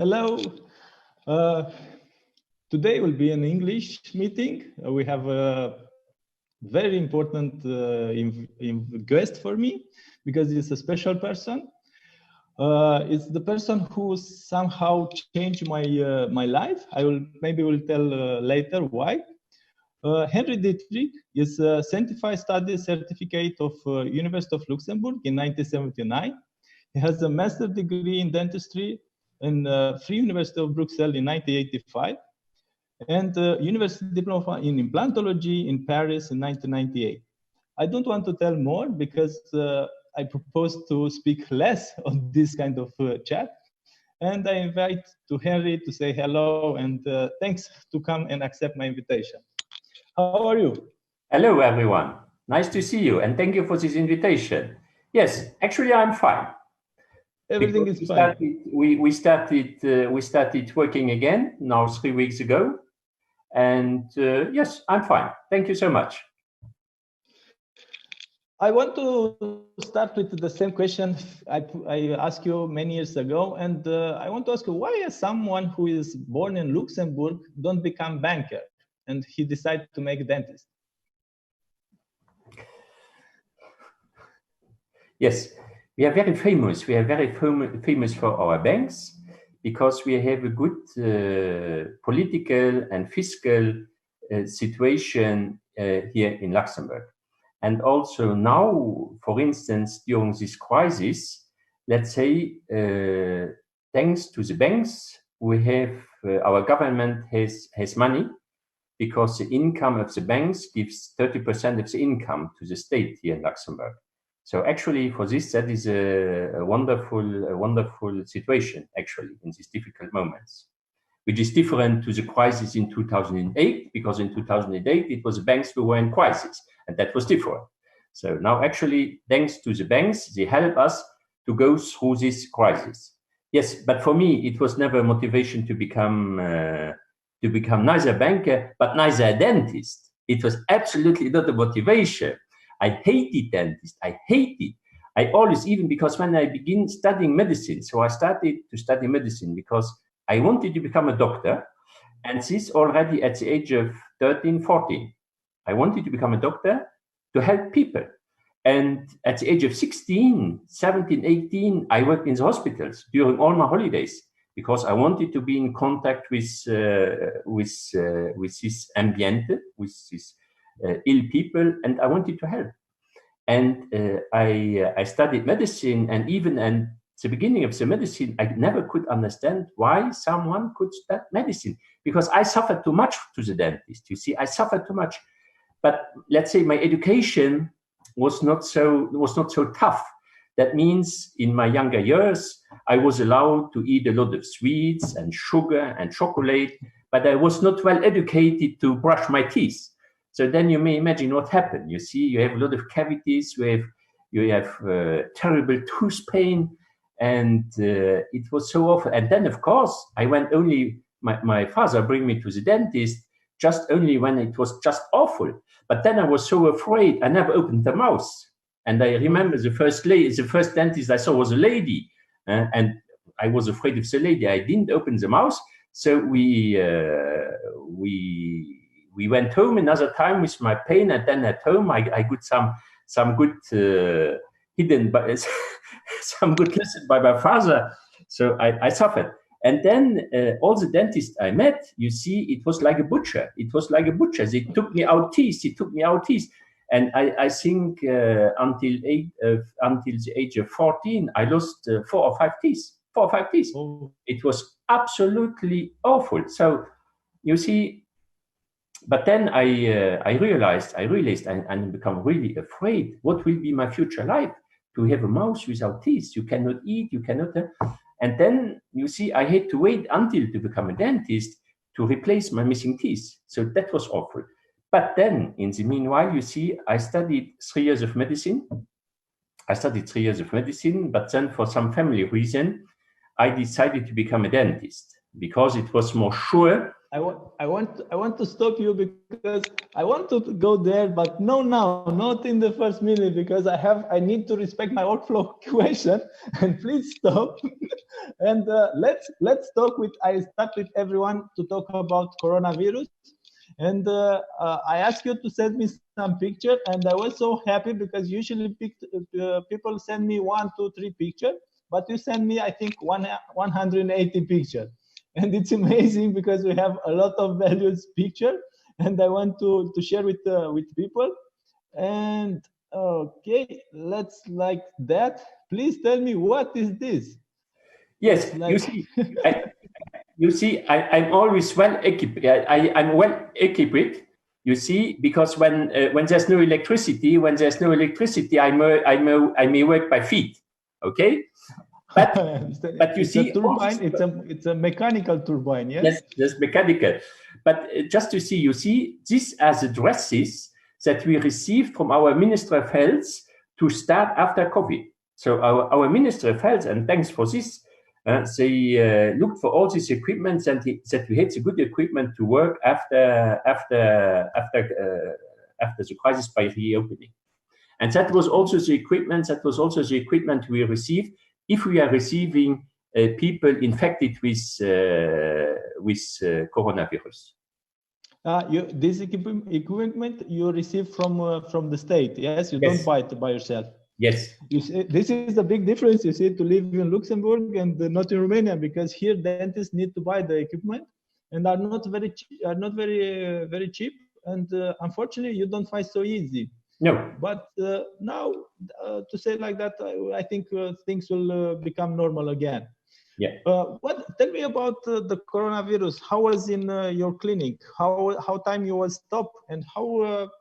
Hello. Today will be an English meeting. We have a very important guest for me because it's a special person. It's the person who somehow changed my life. Maybe will tell later why. Henri Diederich is a Scientific Studies Certificate of University of Luxemburg in 1979. He has a master's degree in dentistry in Free University of Bruxelles in 1985, and University Diploma in Implantology in Paris in 1998. I don't want to tell more because I propose to speak less on this kind of chat. And I invite to Henri to say hello and thanks to come and accept my invitation. How are you? Hello, everyone. Nice to see you, and thank you for this invitation. Yes, actually, I'm fine. Everything is fine. We started working again now 3 weeks ago, and yes, I'm fine. Thank you so much. I want to start with the same question I asked you many years ago, and I want to ask you, why someone who is born in Luxembourg don't become banker, and he decided to make a dentist? Yes, we are very famous. We are very famous for our banks because we have a good political and fiscal situation here in Luxembourg. And also now, for instance, during this crisis, let's say, thanks to the banks, we have our government has money because the income of the banks gives 30% of the income to the state here in Luxembourg. So actually, for this, that is a wonderful situation, actually, in these difficult moments, which is different to the crisis in 2008, because in 2008, it was the banks who were in crisis, and that was different. So now, actually, thanks to the banks, they help us to go through this crisis. Yes, but for me, it was never a motivation to become neither a banker, but neither a dentist. It was absolutely not a motivation. I hated dentists. I hate it. I always, even because when I began studying medicine, so I started to study medicine because I wanted to become a doctor. And this already at the age of 13, 14. I wanted to become a doctor to help people. And at the age of 16, 17, 18, I worked in the hospitals during all my holidays because I wanted to be in contact with this ambiente, with this ill people, and I wanted to help. And I studied medicine, and even at the beginning of the medicine, I never could understand why someone could study medicine, because I suffered too much to the dentist. You see, I suffered too much. But let's say my education was not so tough. That means in my younger years, I was allowed to eat a lot of sweets and sugar and chocolate, but I was not well educated to brush my teeth. So then you may imagine what happened. You see, you have a lot of cavities, you have terrible tooth pain, and it was so awful. And then, of course, I went only, my father bring me to the dentist just only when it was just awful. But then I was so afraid, I never opened the mouth. And I remember the first dentist I saw was a lady, and I was afraid of the lady. I didn't open the mouth, so we went home another time with my pain, and then at home I got some good hidden, some good lesson by my father. So I suffered, and then all the dentists I met, you see, it was like a butcher. It was like a butcher. They took me out teeth. And I think until the age of 14, I lost 4 or 5 teeth. 4 or 5 teeth. Oh. It was absolutely awful. So you see. But then I realized and become really afraid. What will be my future life? To have a mouth without teeth, you cannot eat, you cannot. And then you see, I had to wait until to become a dentist to replace my missing teeth. So that was awful. But then, in the meanwhile, you see, I studied 3 years of medicine. But then, for some family reason, I decided to become a dentist because it was more sure I want to stop you because I want to go there, but no, now, not in the first minute, because I need to respect my workflow question. And please stop. And let's talk with. I start with everyone to talk about coronavirus. And I asked you to send me some picture, and I was so happy because usually people send me 1, 2, 3 pictures, but you send me, I think, 180 pictures. And it's amazing because we have a lot of values picture, and I want to share with people. And okay, let's like that. Please tell me, what is this? Yes, like... you see, I'm always well equipped. I'm well equipped. You see, because when there's no electricity, I may work by feet. Okay. But you see, a turbine. It's a mechanical turbine. Yes. Yes, that's mechanical. But just to see, you see, this as addresses that we received from our Minister of Health to start after COVID. So our Minister of Health, and thanks for this, they looked for all this equipment and that we had the good equipment to work after the crisis by reopening. And that was also the equipment we received if we are receiving people infected with coronavirus. This equipment you receive from the state, yes? You don't buy it by yourself. Yes. You see, this is the big difference, you see, to live in Luxembourg and not in Romania, because here dentists need to buy the equipment and are not very cheap, and unfortunately you don't find so easy. No. But now, to say like that, I think things will become normal again. Yeah. Tell me about the coronavirus. How was in your clinic? How time you was stopped, and how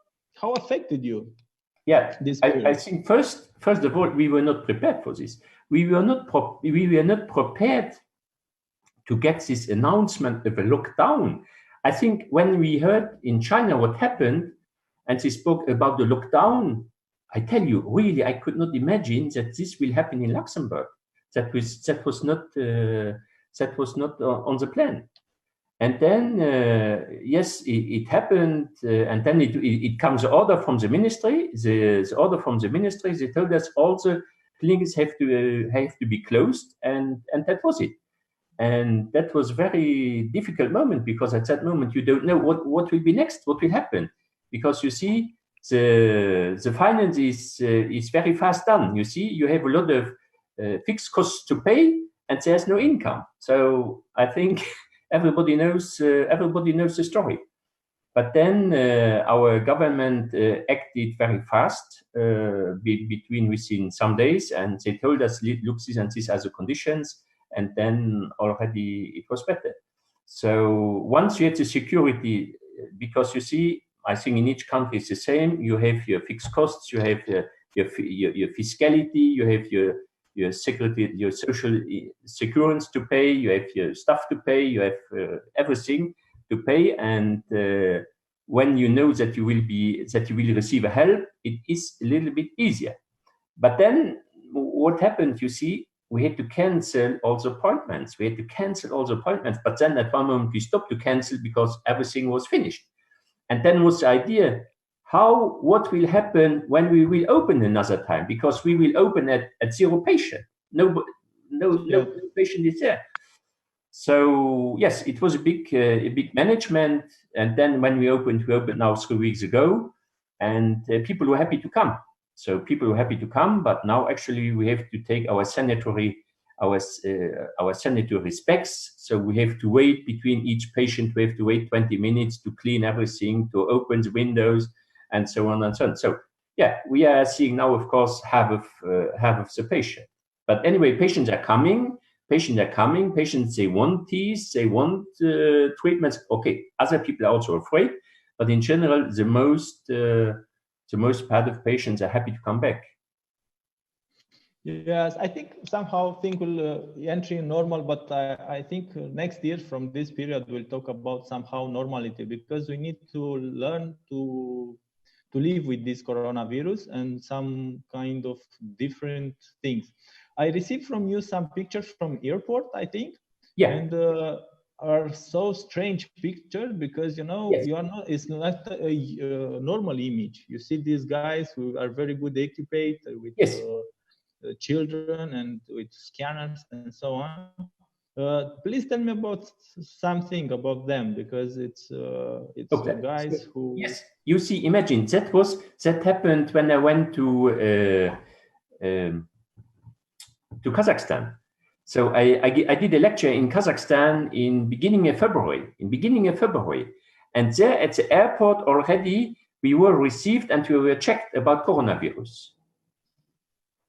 affected you? Yeah, I think first of all, we were not prepared for this. We were not prepared to get this announcement of a lockdown. I think when we heard in China what happened, and they spoke about the lockdown, I tell you, really, I could not imagine that this will happen in Luxembourg. That was not on the plan. And then, yes, it happened, and then it comes the order from the ministry. The order from the ministry, they told us all the clinics have to be closed, and that was it. And that was a very difficult moment, because at that moment you don't know what will be next, what will happen, because you see the finance is very fast done. You see, you have a lot of fixed costs to pay, and there's no income. So I think. Everybody knows the story. But then our government acted very fast within some days, and they told us, look, this and this as the conditions, and then already it was better. So once you have the security, because you see, I think in each country it's the same. You have your fixed costs, you have your fiscality, you have your security, your social security to pay, you have your stuff to pay, you have everything to pay, and when you know that you will receive a help, it is a little bit easier. But then what happened? You see, we had to cancel all the appointments. But then at one moment we stopped to cancel because everything was finished. And then was the idea, what will happen when we will open another time? Because we will open at 0 patient. No patient is there. So yes, it was a big management. And then when we opened now 3 weeks ago, and people were happy to come. So people were happy to come, but now actually we have to take our sanitary specs. So we have to wait between each patient. We have to wait 20 minutes to clean everything, to open the windows, and so on and so on. So yeah, we are seeing now, of course, half of the patient. But anyway, patients are coming. Patients, they want teeth, they want treatments. Okay, other people are also afraid, but in general, the most part of patients are happy to come back. Yes, I think somehow things will enter in normal, but I think next year from this period we'll talk about somehow normality, because we need to learn to live with this coronavirus and some kind of different things. I received from you some pictures from airport, I think. Yeah. And are so strange pictures because Yes. you are not. It's not a normal image. You see these guys who are very good equipped with Yes. children and with scanners and so on. Please tell me about something about them because it's Okay. guys So, who. yes, you see, imagine that happened when I went to Kazakhstan. So I did a lecture in Kazakhstan in beginning of February, and there at the airport already we were received and we were checked about coronavirus.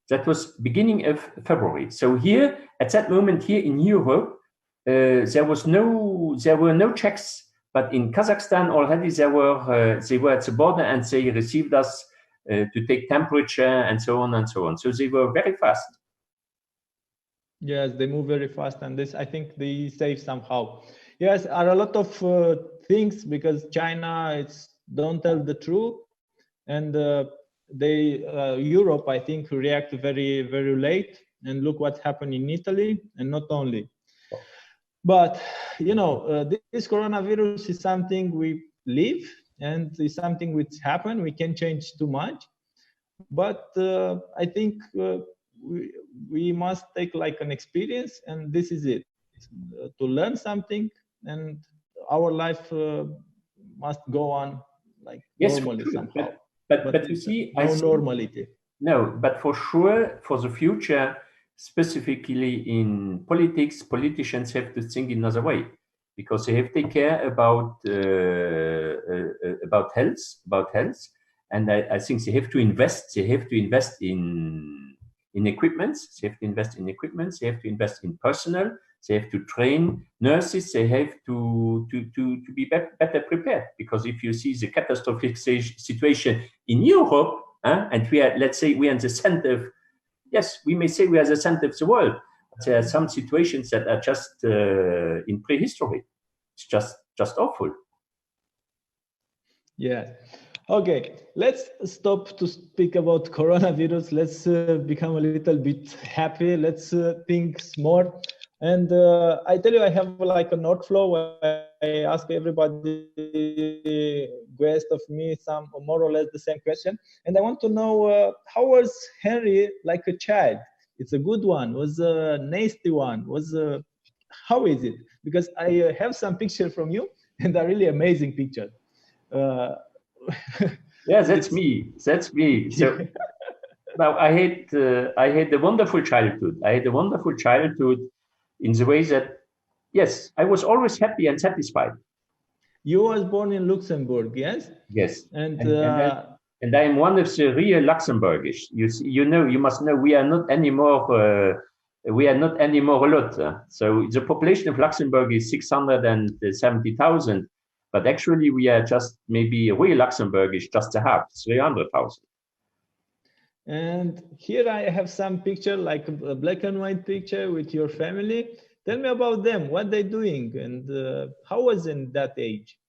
That was beginning of February. So here at that moment here in Europe, there were no checks, but in Kazakhstan already they were at the border and they received us to take temperature and so on and so on. So they were very fast. Yes, they move very fast, and this I think they save somehow. Yes, are a lot of things because China don't tell the truth, and Europe I think react very very late. And look what happened in Italy, and not only. But this coronavirus is something we live, and is something which happened. We can't change too much, but I think. We must take like an experience, and this is it, to learn something, and our life must go on like normally somehow. But you see, no normality. No, but for sure, for the future, specifically in politics, politicians have to think in another way because they have to take care about health, and I think they have to invest. They have to invest in equipment, they have to invest in equipment, they have to invest in personnel, they have to train nurses, they have to be better prepared. Because if you see the catastrophic situation in Europe, and we are, let's say, we are in the center of, yes, we may say we are the center of the world, but there are some situations that are just in prehistory. It's just awful. Yeah. Okay, let's stop to speak about coronavirus. Let's become a little bit happy. Let's think more. And I tell you, I have like a note flow where I ask everybody guest of me some more or less the same question. And I want to know how was Henry like a child? It's a good one. Was a nasty one? How is it? Because I have some pictures from you, and they're really amazing pictures. Yeah, that's me. So now I had a wonderful childhood. I had a wonderful childhood in the way that, yes, I was always happy and satisfied. You was born in Luxembourg, yes? Yes. And I am one of the real Luxembourgish. You must know we are not anymore a lot. So the population of Luxembourg is 670,000. But actually, we are just maybe a real Luxembourgish, just a half, 300,000. And here I have some picture, like a black and white picture with your family. Tell me about them, what they're doing, and how was in that age?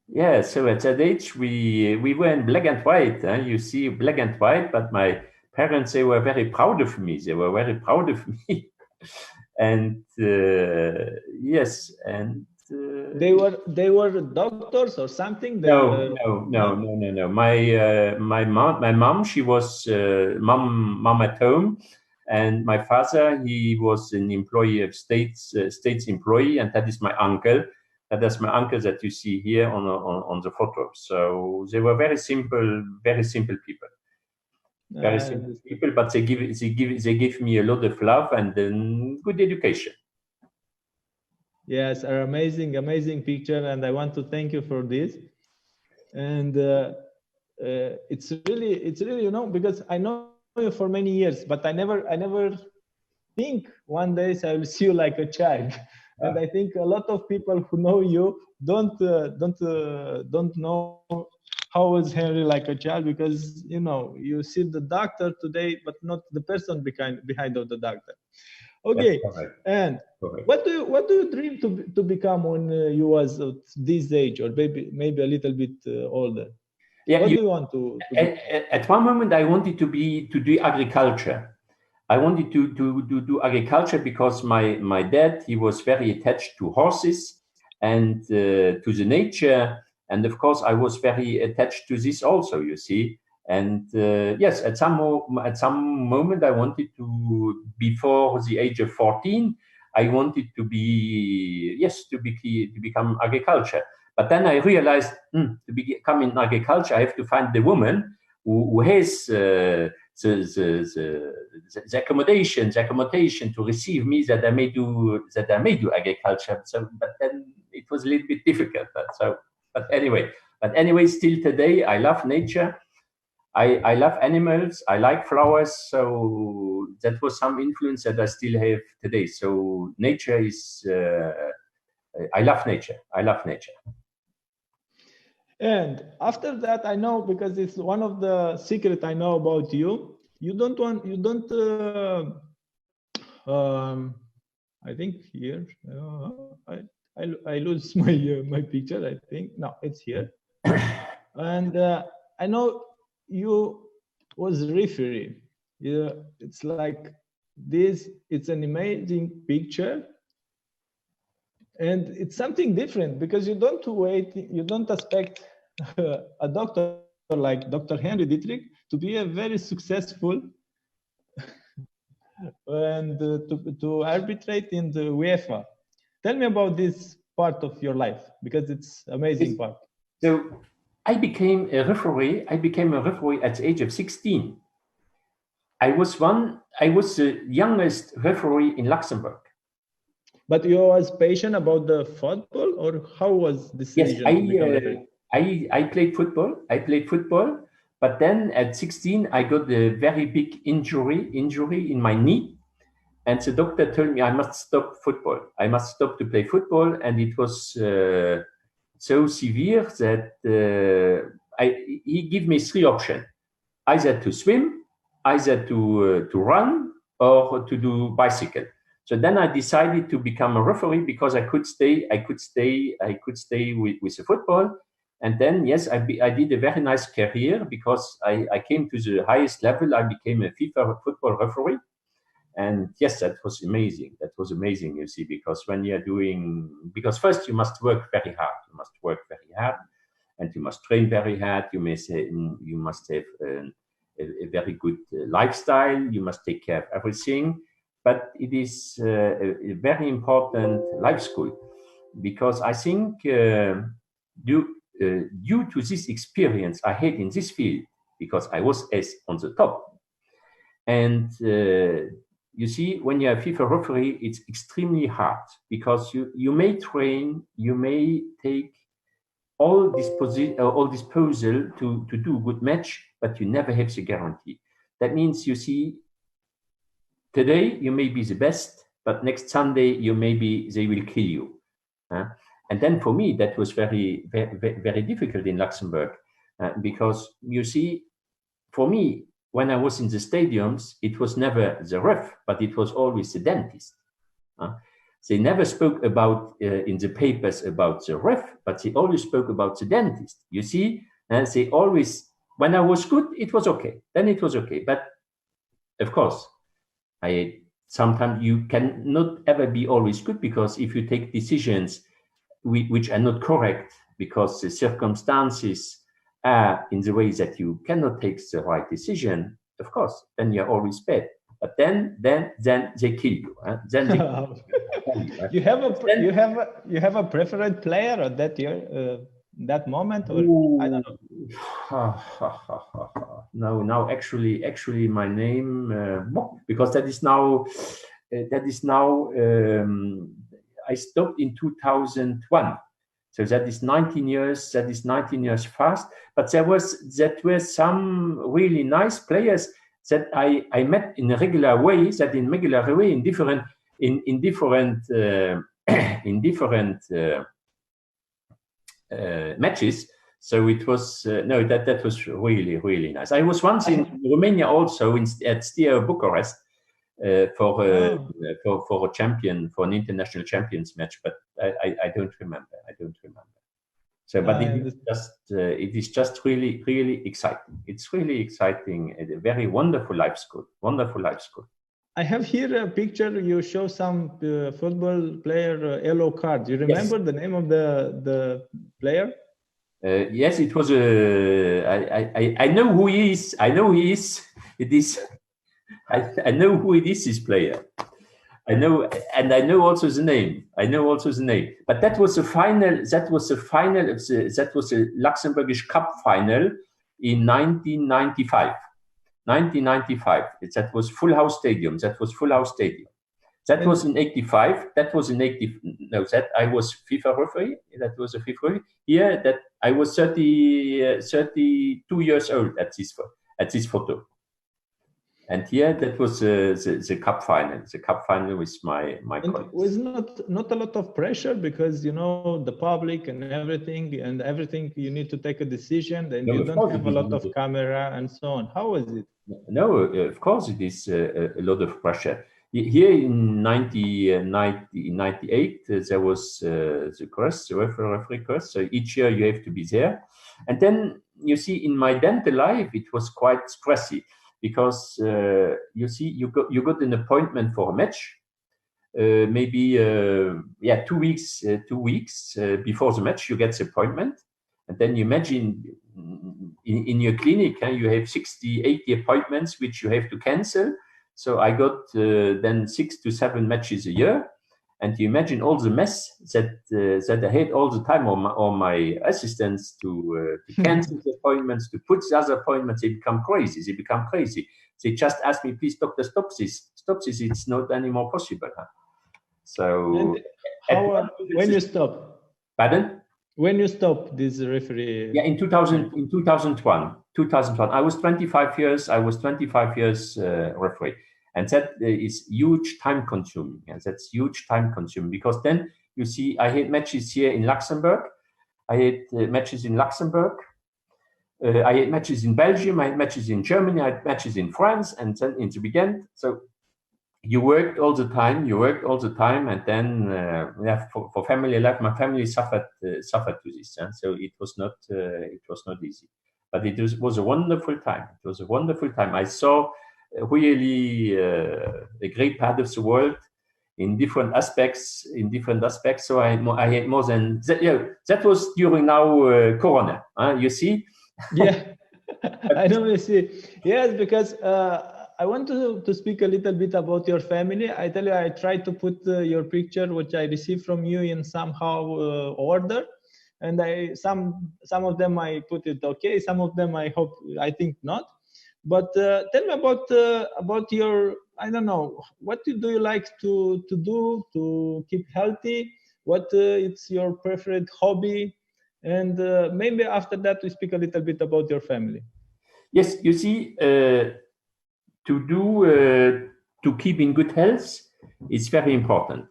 Yeah, so at that age, we were in black and white. You see, black and white, but my parents, they were very proud of me. And yes, and they were doctors or something. No. My mom, she was mom at home, and my father, he was an employee of state's employee, and that is my uncle. That's my uncle that you see here on the photo. So they were very simple people. Very simple people, but they give me a lot of love and good education. Yes, an amazing picture, and I want to thank you for this. And it's really because I know you for many years, but I never think one day I will see you like a child. And I think a lot of people who know you don't know how was Henry like a child, because you see the doctor today, but not the person behind of the doctor. Okay, and what do you dream to become when you was at this age, or maybe a little bit older? Yeah, what do you want to at one moment I wanted to do agriculture. I wanted to do agriculture because my dad, he was very attached to horses and to the nature. And of course, I was very attached to this also, you see. And yes, at some moment, I wanted to, before the age of 14, I wanted to become agriculture. But then I realized to become in agriculture, I have to find the woman who has the accommodation to receive me, that I may do agriculture. So, but then it was a little bit difficult. But anyway, still today, I love nature. I love animals. I like flowers. So that was some influence that I still have today. So nature is. I love nature. I love nature. And after that, I know, because it's one of the secrets I know about you. You don't. I think here. I lose my picture. I think no, it's here. And I know you was referee. Yeah, it's like this. It's an amazing picture. And it's something different, because you don't wait, you don't expect a doctor like Dr. Henri Diederich to be a very successful and to arbitrate in the UEFA. Tell me about this part of your life, because it's amazing part. So I became a referee. I became a referee at the age of 16. I was the youngest referee in Luxembourg. But you was passionate about the football, or how was this decision? Yes, I played football. But then at 16, I got a very big injury in my knee. And the doctor told me I must stop football. I must stop to play football. And it was so severe that he gave me 3 options: either to swim, either to run, or to do bicycle. So then I decided to become a referee, because I could stay with the football. And then, yes, I did a very nice career, because I came to the highest level. I became a FIFA football referee. And yes, that was amazing. That was amazing, you see, because when you're because first you must work very hard. And you must train very hard. You must have a very good lifestyle. You must take care of everything. But it is a very important life school, because I think due to this experience I had in this field, because I was on the top. And you see, when you're a FIFA referee, it's extremely hard, because you may train, you may take all disposal to do a good match, but you never have the guarantee. That means, you see, today you may be the best, but next Sunday they will kill you. And then for me, that was very, very, very difficult in Luxembourg, because you see, for me, when I was in the stadiums, it was never the ref, but it was always the dentist. They never spoke about in the papers about the ref, but they always spoke about the dentist. You see, and they always, when I was good, it was okay. Then it was okay. But of course, sometimes you cannot ever be always good, because if you take decisions which are not correct, because the circumstances are in the way that you cannot take the right decision, of course, then you're always bad. But then they kill you. Then they kill you. You have a preferred player at that year, that moment, or I don't know. No, actually, my name, because that is now. I stopped in 2001. So that is 19 years. That is 19 years fast. But there were some really nice players that I met in a regular way. In different matches. So it was that was really, really nice. I was once in Romania also at Steaua Bucharest for an international champions match, but I don't remember. So, but it is just really, really exciting. It's really exciting. A very wonderful life school. I have here a picture. You show some football player yellow card. You remember the name of the player? Yes, it was I know who he is. I know he is. It is. I know who it is. This player. I know, and I know also the name. But that was the final. That was the final. That was the Luxembourgish Cup final in 1995. 1995. That was full house stadium. That was in 85. That was in 80. No, that I was FIFA referee. That was a FIFA referee. Here, that I was 32 years old at this photo. And here, that was the cup final. The cup final with my colleagues. It was not a lot of pressure because the public and everything you need to take a decision, and you don't have a lot of camera and so on. How was it? No, of course it is a lot of pressure. Here in 1998, there was the course, the referee course. So each year you have to be there. And then you see, in my dental life, it was quite stressy because you see, you got an appointment for a match, maybe 2 weeks before the match, you get the appointment. And then you imagine in your clinic, you have 60, 80 appointments which you have to cancel. So I got then 6 to 7 matches a year, and you imagine all the mess that I had all the time, or my assistants to cancel the appointments, to put the other appointments. They become crazy. They just ask me, please, doctor, stop this. It's not anymore possible. Huh? So when you stop? Pardon? When you stop this referee? Yeah, in 2001. I was 25 years. Referee, and that is huge time consuming. And that's huge time consuming because then you see, I had matches here in Luxembourg. I had matches in Luxembourg. I had matches in Belgium. I had matches in Germany. I had matches in France, and then in the weekend. So you worked all the time, and then for family life, my family suffered to this, so it was not easy, but it was a wonderful time. I saw really a great part of the world in different aspects. So I had more than that. That was during now Corona. You see? Yeah, I know. You see, yes, because. I want to speak a little bit about your family. I tell you, I tried to put your picture, which I received from you, in somehow order, and some of them I put it okay, some of them I think not. But tell me about your, I don't know, what do you like to do to keep healthy? What it's your preferred hobby? And maybe after that we speak a little bit about your family. Yes, you see. To keep in good health is very important.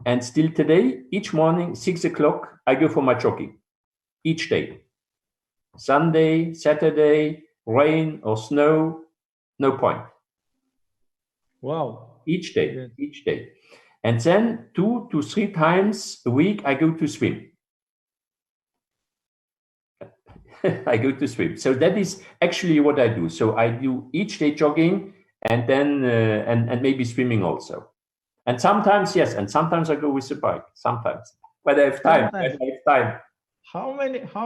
And still today, each morning, 6 o'clock, I go for my jogging. Each day. Sunday, Saturday, rain or snow, no point. Wow. Each day. And then 2 to 3 times a week, I go to swim. So that is actually what I do. So I do each day jogging, and then and maybe swimming also. And sometimes I go with the bike. Sometimes, but I have time. How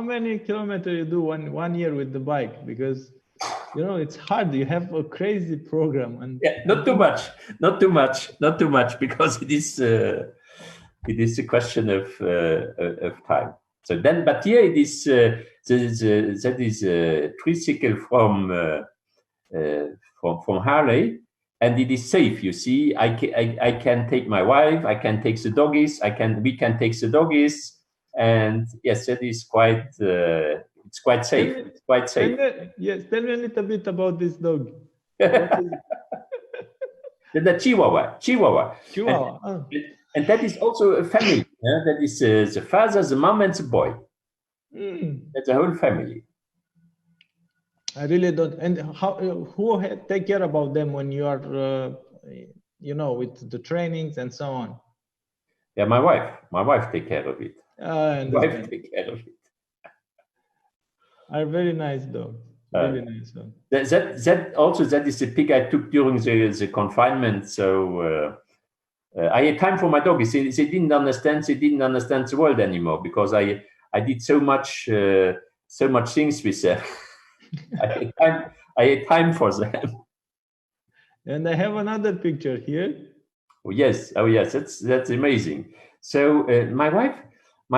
many kilometers you do one year with the bike? Because it's hard. You have a crazy program, and not too much, because it is a question of time. So then, but here it is. That is a tricycle from Harley, and it is safe. You see, I can take my wife. I can take the doggies. We can take the doggies, and yes, that is quite. It's quite safe. Yes, tell me a little bit about this dog. The Chihuahua. And that is also a family. That is the father, the mom, and the boy. That's a whole family. I really don't. And who take care about them when you are, with the trainings and so on? Yeah, my wife take care of it. Are very nice dogs. Really nice one. That is the pic I took during the confinement. So I had time for my dog. They didn't understand the world anymore because I did so much things with them. I had time for them. And I have another picture here. Oh yes, that's amazing. So my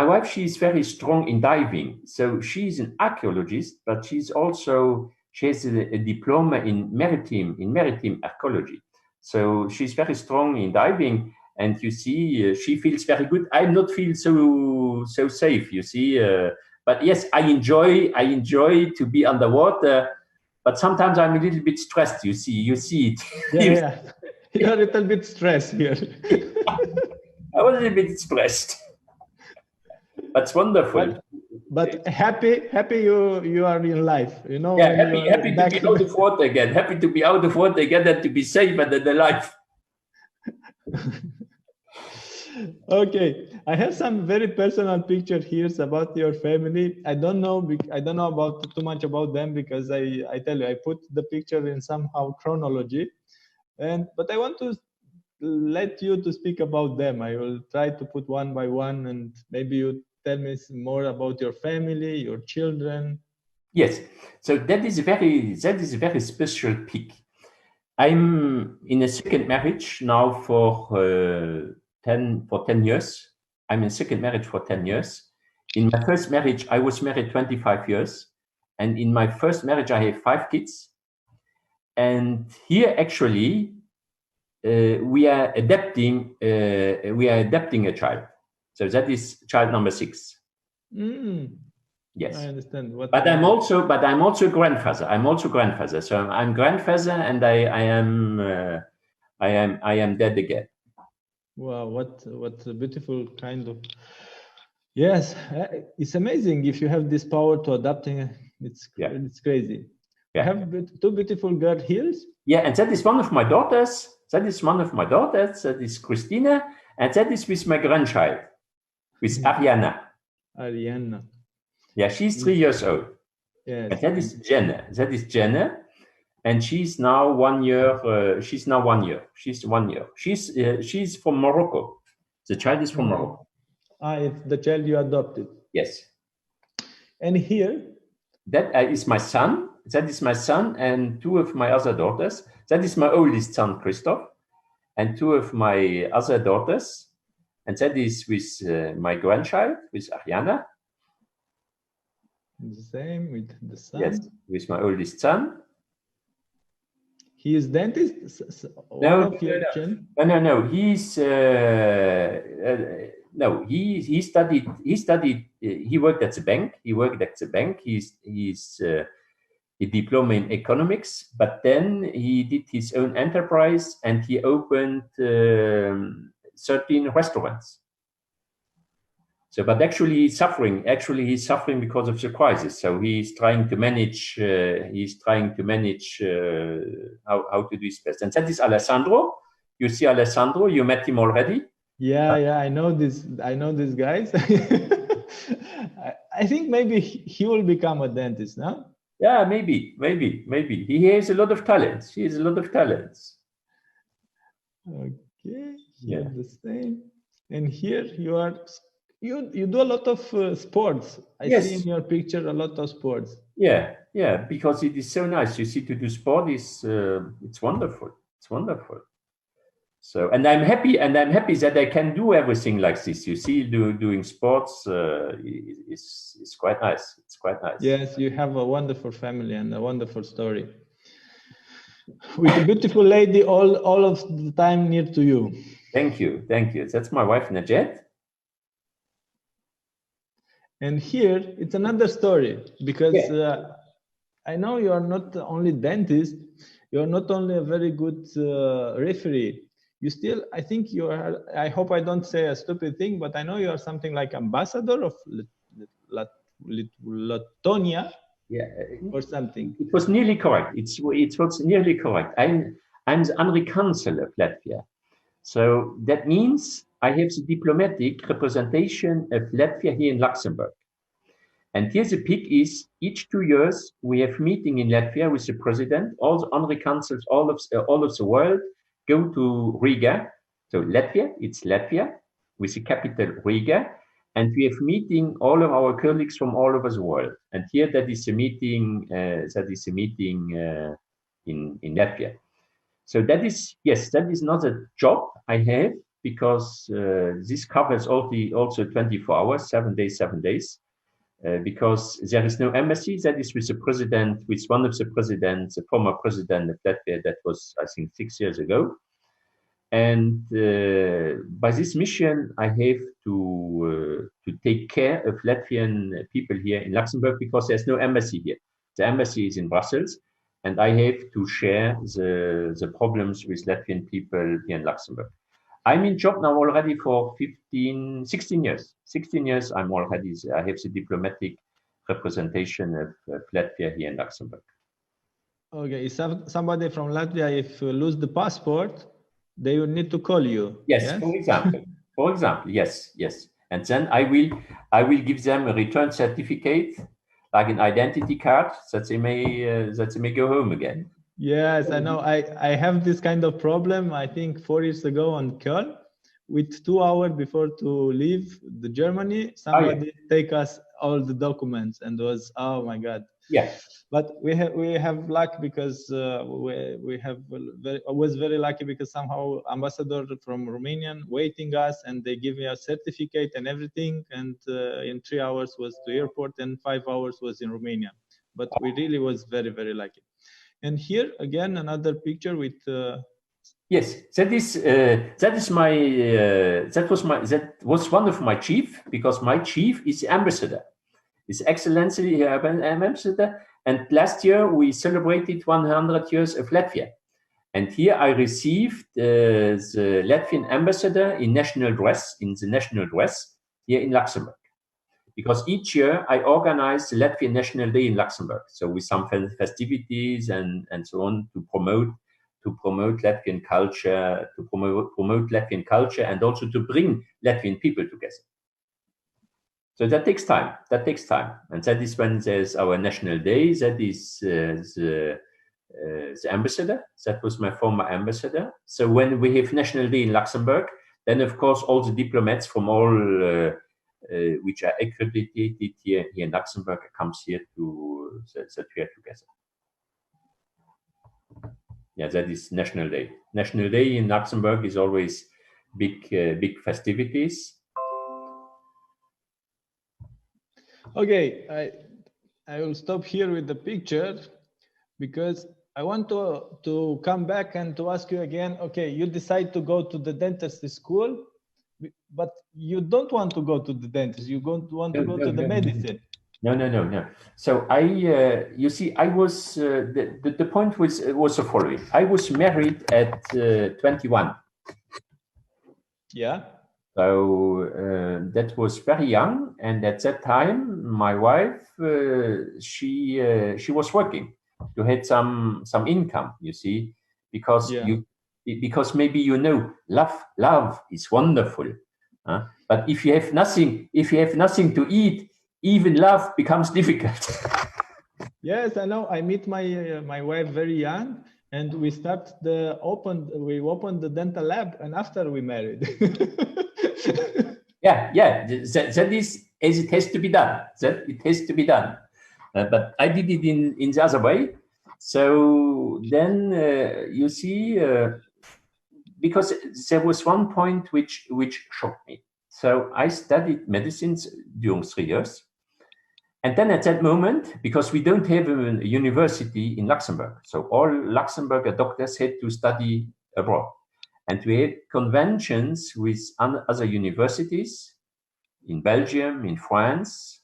wife, she's very strong in diving. So she's an archaeologist, but she has a diploma in maritime archaeology. So she's very strong in diving, and you see, she feels very good. I not feel so safe, you see. But yes, I enjoy to be underwater. But sometimes I'm a little bit stressed. You see it. Yeah. You're a little bit stressed here. I was a little bit stressed. That's wonderful. But happy you are in life. You know. Yeah, happy to be out of water again. Happy to be out of water again and to be safe and alive. Okay, I have some very personal pictures here about your family. I don't know about too much about them because I tell you I put the picture in somehow chronology, but I want to let you to speak about them. I will try to put one by one, and maybe you tell me more about your family, your children. Yes, so that is a very special pic. I'm in a second marriage now for 10 years. I'm in second marriage for 10 years. In my first marriage, I was married 25 years. And in my first marriage, I have 5 kids. And here, actually, we are adapting a child. So that is child number 6. Yes, I understand. But I'm also a grandfather. I'm also grandfather. So I'm grandfather, and I am dead again. Wow, what a beautiful kind of. Yes, it's amazing if you have this power to adapting. It's crazy. Yeah. I have 2 beautiful girl here. Yeah, and that is one of my daughters. That is Christina, and that is with my grandchild, with Ariana. Yeah, she's 3 years old. Yes. And that is Jenna. And she's now 1 year. She's 1 year. She's from Morocco. The child is from Morocco. It's the child you adopted. Yes. And here, that is my son. That is my son and 2 of my other daughters. That is my oldest son, Christoph, and 2 of my other daughters. And that is with my grandchild, with Ariana. The same with the son. Yes, with my oldest son. He is dentist. No. He's no. He studied. He worked at the bank. He's a diploma in economics, but then he did his own enterprise and he opened 13 restaurants. So, but actually he's suffering. He's suffering because of the crisis. So he's trying to manage. How to do his best. And that is Alessandro. You see Alessandro. You met him already. Yeah. I know this. I know these guys. I think maybe he will become a dentist now. Yeah, maybe. He has a lot of talents. Okay. Yeah. The same. And here you are. You do a lot of sports. I see in your picture a lot of sports. Yeah, because it is so nice. You see, to do sport is it's wonderful. So, and I'm happy that I can do everything like this. You see, doing sports is quite nice. It's quite nice. Yes, you have a wonderful family and a wonderful story. With a beautiful lady all of the time near to you. Thank you. That's my wife, Najet. And here it's another story because I know you are not only dentist, you are not only a very good referee. You still, I think you are. I hope I don't say a stupid thing, but I know you are something like ambassador of Latonia, or something. It was nearly correct. It was nearly correct. I'm the Henri Council of Latvia, so that means I have the diplomatic representation of Latvia here in Luxembourg. And here the peak is each 2 years we have meeting in Latvia with the president. All the honorary councils, all of the world go to Riga. So Latvia, it's Latvia with the capital Riga, and we have meeting all of our colleagues from all over the world. And here that is a meeting. In Latvia. So that is, yes, that is not a job I have, because this covers also 24 hours, 7 days, 7 days. Because there is no embassy. That is with the president, with one of the presidents, the former president of Latvia, that was, I think, 6 years ago. And by this mission, I have to take care of Latvian people here in Luxembourg, because there's no embassy here. The embassy is in Brussels, and I have to share the problems with Latvian people here in Luxembourg. I'm in job now already for 16 years. 16 years I have the diplomatic representation of Latvia here in Luxembourg. Okay, if somebody from Latvia, if you lose the passport, they will need to call you. Yes, yes? For example, yes. And then I will give them a return certificate, like an identity card, that they may go home again. Yes, I know. I have this kind of problem. I think 4 years ago on Köln, with 2 hours before to leave the Germany, somebody take us all the documents, and was, oh my God. Yeah. But we have luck, because I was very lucky, because somehow ambassador from Romanian waiting us, and they give me a certificate and everything, and in 3 hours was to airport, and 5 hours was in Romania. But we really was very, very lucky. And here again, another picture with. Yes, that was one of my chief, because my chief is the ambassador, His Excellency ambassador. And last year we celebrated 100 years of Latvia, and here I received the Latvian ambassador in the national dress here in Luxembourg. Because each year I organize the Latvian National Day in Luxembourg, so with some festivities and so on, to promote Latvian culture, and also to bring Latvian people together. So that takes time. And that is when there's our National Day. That is the ambassador. That was my former ambassador. So when we have National Day in Luxembourg, then of course all the diplomats from all which are accredited here in Luxembourg comes here to that we are together. Yeah, that is National Day. National Day in Luxembourg is always big festivities. Okay, I will stop here with the picture, because I want to come back and to ask you again. Okay, you decide to go to the dentistry school, but you don't want to go to the dentist. You want to go to the medicine. No. So you see, I was the point was the following. I was married at 21. Yeah. So that was very young, and at that time, my wife she was working to have some income. You see, because because maybe love is wonderful, but if you have nothing to eat, even love becomes difficult. Yes, I know. I meet my wife very young, and we opened the dental lab, and after we married. Yeah. That is as it has to be done. But I did it in the other way. So then you see, because there was one point which shocked me. So I studied medicine during 3 years. And then at that moment, because we don't have a university in Luxembourg, so all Luxembourg doctors had to study abroad. And we had conventions with other universities in Belgium, in France.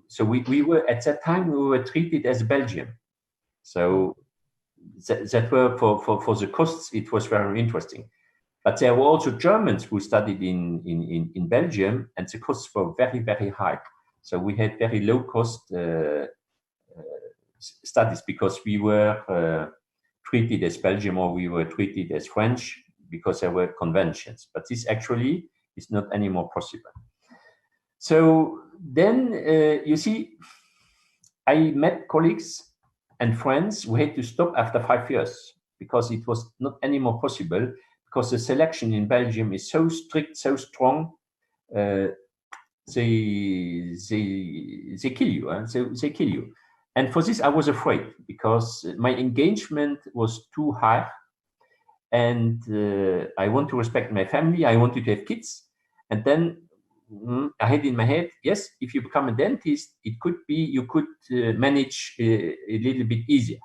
So we were, at that time, we were treated as Belgium. So that were, for the costs, it was very interesting. But there were also Germans who studied in Belgium, and the costs were very, very high. So we had very low cost studies, because we were treated as Belgium, or we were treated as French, because there were conventions. But this actually is not anymore possible. So then you see, I met colleagues and friends who had to stop after 5 years because it was not anymore possible, because the selection in Belgium is so strict, so strong. They kill you. They kill you. And for this, I was afraid because my engagement was too high, and I want to respect my family. I wanted to have kids, and then I had in my head, yes, if you become a dentist, it could be you could manage a little bit easier,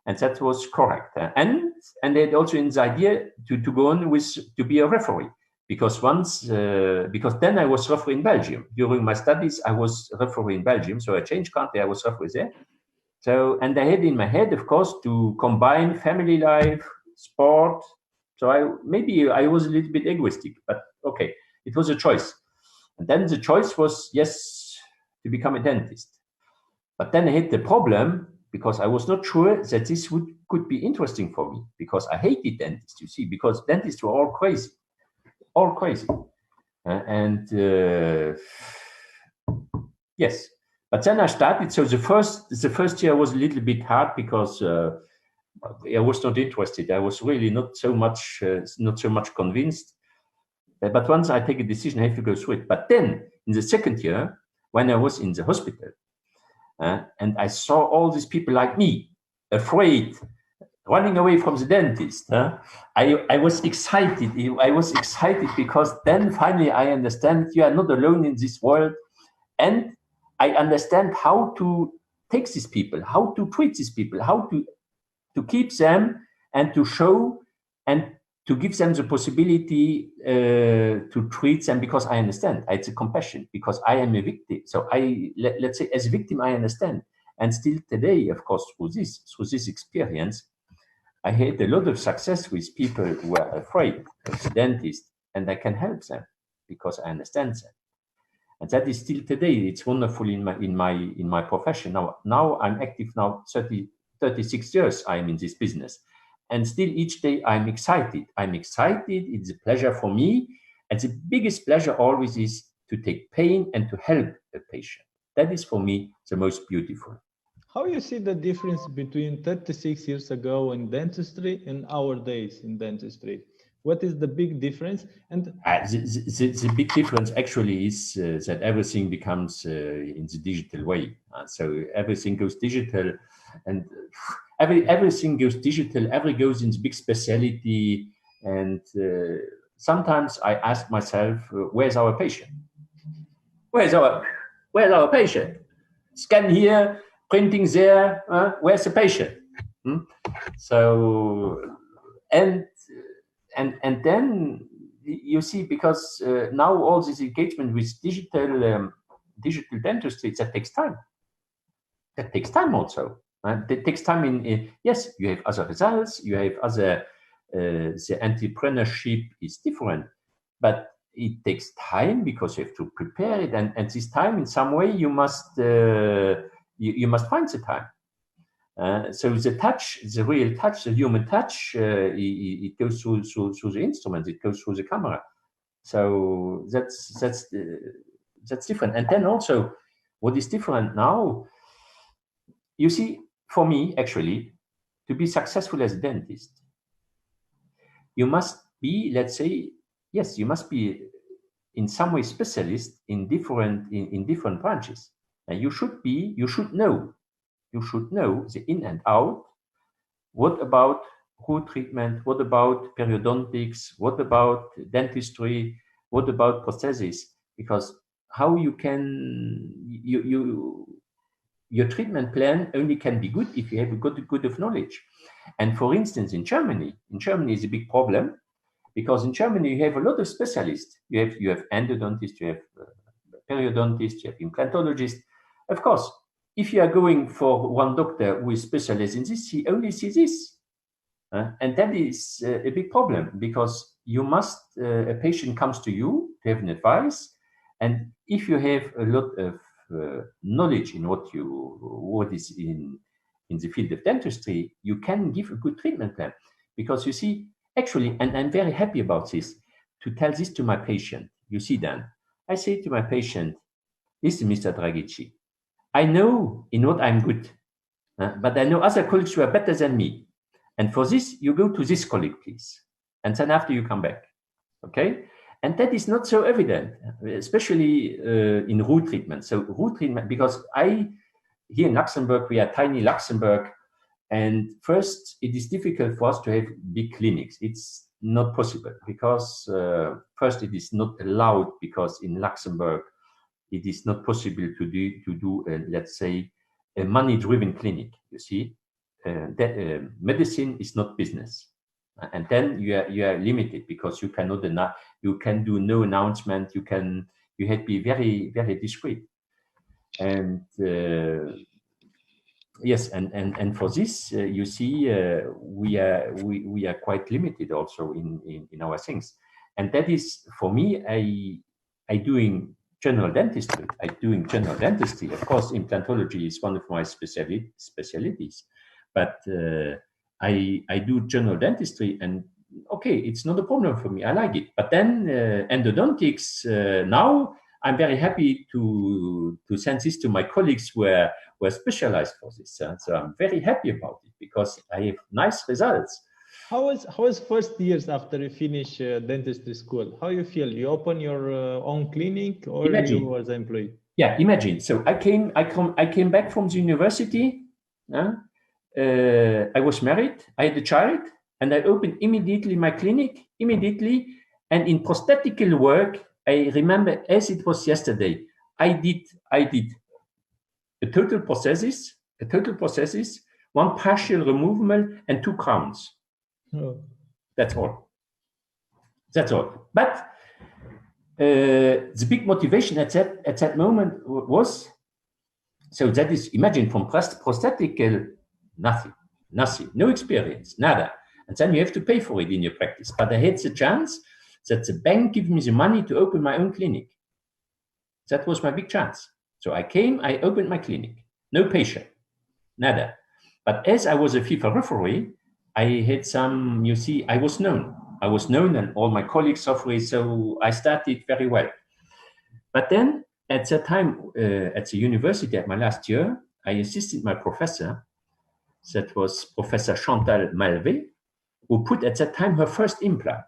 and that was correct. And they had also in the idea to go on with to be a referee, because because then I was referee in Belgium during my studies. I was referee in Belgium, so I changed country. I was referee there. So, and I had in my head, of course, to combine family life, sport. So maybe I was a little bit egoistic, but okay, it was a choice. And then the choice was, yes, to become a dentist. But then I had the problem because I was not sure that this could be interesting for me, because I hated dentists, you see, because dentists were all crazy. Yes. But then I started. So the first year was a little bit hard because I was not interested. I was really not so much convinced. But once I take a decision, I have to go through it. But then in the second year, when I was in the hospital, and I saw all these people like me, afraid, running away from the dentist, I was excited. I was excited because then finally I understand you are not alone in this world, and I understand how to take these people, how to treat these people, how to keep them and to show and to give them the possibility to treat them, because I understand. It's a compassion, because I am a victim. So let's say as a victim, I understand. And still today, of course, through this experience, I had a lot of success with people who are afraid of the dentist, and I can help them because I understand them. And that is still today. It's wonderful in my profession. Now I'm active now 36 years I'm in this business. And still each day I'm excited. It's a pleasure for me. And the biggest pleasure always is to take pain and to help a patient. That is for me the most beautiful. How you see the difference between 36 years ago in dentistry and our days in dentistry? What is the big difference? And the big difference actually is that everything becomes in the digital way. So everything goes digital, and everything goes digital. Everything goes in big speciality, and sometimes I ask myself, where's our patient? Where's our patient? Scan here, printing there. Where's the patient? So and then you see, because now all this engagement with digital dentistry, that takes time. That takes time also. That takes time in yes, you have other results, you have other, the entrepreneurship is different, but it takes time because you have to prepare it, and this time in some way you must you must find the time. So the touch, the real touch, the human touch, it goes through the instrument, it goes through the camera. So that's different. And then also, what is different now, you see, for me, actually, to be successful as a dentist, you must be, let's say, yes, you must be in some way specialist in different branches. And you should know the in and out. What about root treatment? What about periodontics? What about dentistry? What about prosthesis? Because how you can, your treatment plan only can be good if you have a good of knowledge. And for instance, in Germany is a big problem, because in Germany you have a lot of specialists. You have endodontists, you have periodontists, you have implantologists. Of course, if you are going for one doctor who is specialized in this, he only sees this. And that is a big problem, because you must, a patient comes to you to have an advice. And if you have a lot of knowledge in what is in the field of dentistry, you can give a good treatment plan. Because you see, actually, and I'm very happy about this, to tell this to my patient. You see, Dan, I say to my patient, listen, Mr. Drăghici, I know in what I'm good, but I know other colleagues who are better than me. And for this, you go to this colleague, please. And then after you come back, okay? And that is not so evident, especially in root treatment. So root treatment, because here in Luxembourg, we are tiny Luxembourg. And first, it is difficult for us to have big clinics. It's not possible because first, it is not allowed because in Luxembourg, it is not possible to do let's say, a money-driven clinic. You see, medicine is not business, and then you are limited because you can do no announcement. You have to be very, very discreet, and yes, and for this, you see, we are quite limited also in our things, and that is for me. I doing general dentistry. Of course, implantology is one of my specialties, but I do general dentistry, and okay, it's not a problem for me. I like it. But then endodontics. Now I'm very happy to send this to my colleagues who are specialized for this. So I'm very happy about it because I have nice results. How was first years after you finish dentistry school? How you feel? You open your own clinic, or you was an employee? Yeah, imagine. So I came back from the university. I was married. I had a child, and I opened immediately my clinic. And in prosthetical work, I remember as it was yesterday. I did a total prosthesis, one partial removal, and 2 crowns. Oh. That's all. But the big motivation at that moment was, so that is, imagine from prosthetical, nothing, no experience, nada. And then you have to pay for it in your practice. But I had the chance that the bank gave me the money to open my own clinic. That was my big chance. So I opened my clinic. No patient, nada. But as I was a FIFA referee, I had some, you see, I was known and all my colleagues suffered, so I started very well. But then at that time, at the university, at my last year, I assisted my professor, that was Professor Chantal Malvé, who put at that time her first implant.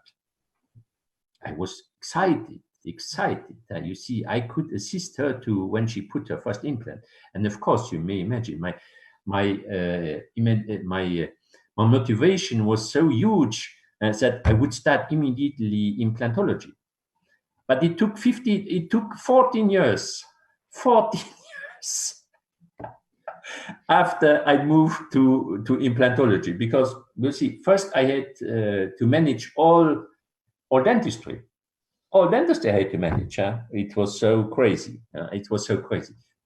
I was excited. You see, I could assist her to when she put her first implant. And of course, you may imagine my motivation was so huge that I would start immediately implantology. But it took 14 years after I moved to implantology, because you see, first I had to manage all dentistry. All dentistry I had to manage. It was so crazy.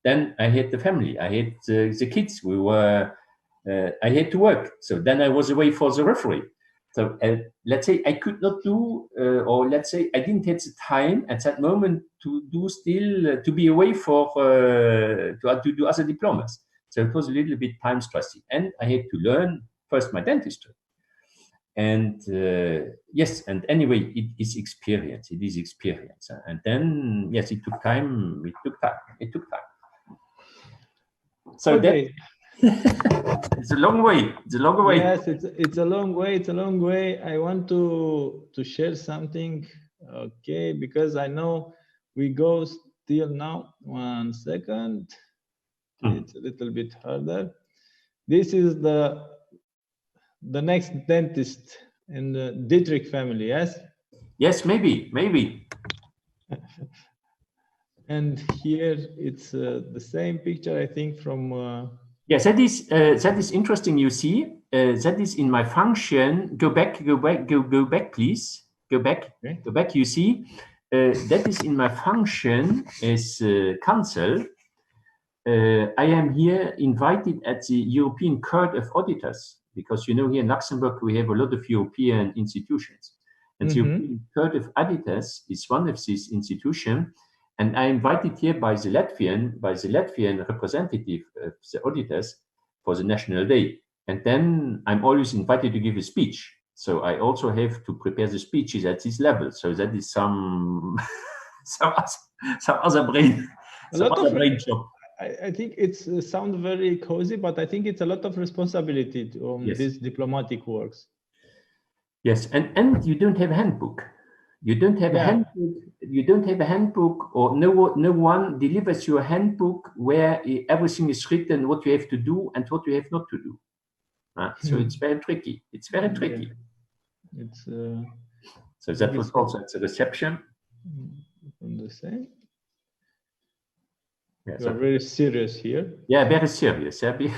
Then I had the family. I had the kids. I had to work. So then I was away for the referee. So let's say I could not do, or let's say I didn't have the time at that moment to be away to do other diplomas. So it was a little bit time stressing, and I had to learn first my dentistry. And yes, and anyway, it is experience. And then yes, it took time. So okay. It's a long way. Yes, it's a long way. I want to share something, okay, because I know we go still now. 1 second. It's a little bit harder. This is the next dentist in the Diederich family, yes? Yes, maybe. And here it's the same picture, I think, from. Yes, that is interesting. You see, that is in my function. Go back, please. Go back. You see, that is in my function as counsel. I am here invited at the European Court of Auditors, because you know here in Luxembourg we have a lot of European institutions, and the European Court of Auditors is one of these institutions. And I invited here by the Latvian representative of the auditors for the National Day. And then I'm always invited to give a speech. So I also have to prepare the speeches at this level. So that is some other brain. A lot of brain job. I think it's sound very cozy, but I think it's a lot of responsibility on these diplomatic works. Yes, and you don't have a handbook. You don't have a handbook. You don't have a handbook, or no one delivers you a handbook where everything is written, what you have to do and what you have not to do. So it's very tricky. It's very tricky. It's so that was also at the reception. From the same. Yeah, You're very serious here. Yeah, very serious. Happy.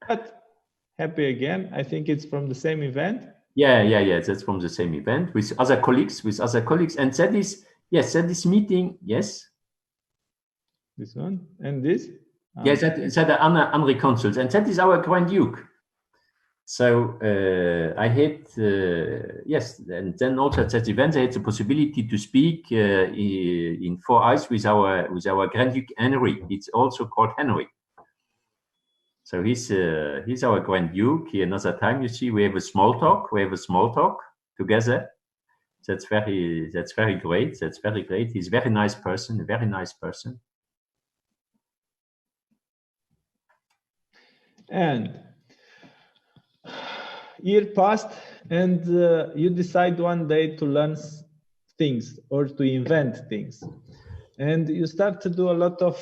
But happy again. I think it's from the same event. Yeah. That's from the same event with other colleagues. And that is, that is meeting. Yes. This one and this. Yes, that are Henri consuls, and that is our Grand Duke. So I had and then also at that event I had the possibility to speak in 4 eyes with our Grand Duke Henri. It's also called Henry. So he's our Grand Duke. Another time, you see, we have a small talk. Together. That's very great. That's very great. He's a very nice person. And year passed, and you decide one day to learn things or to invent things, and you start to do a lot of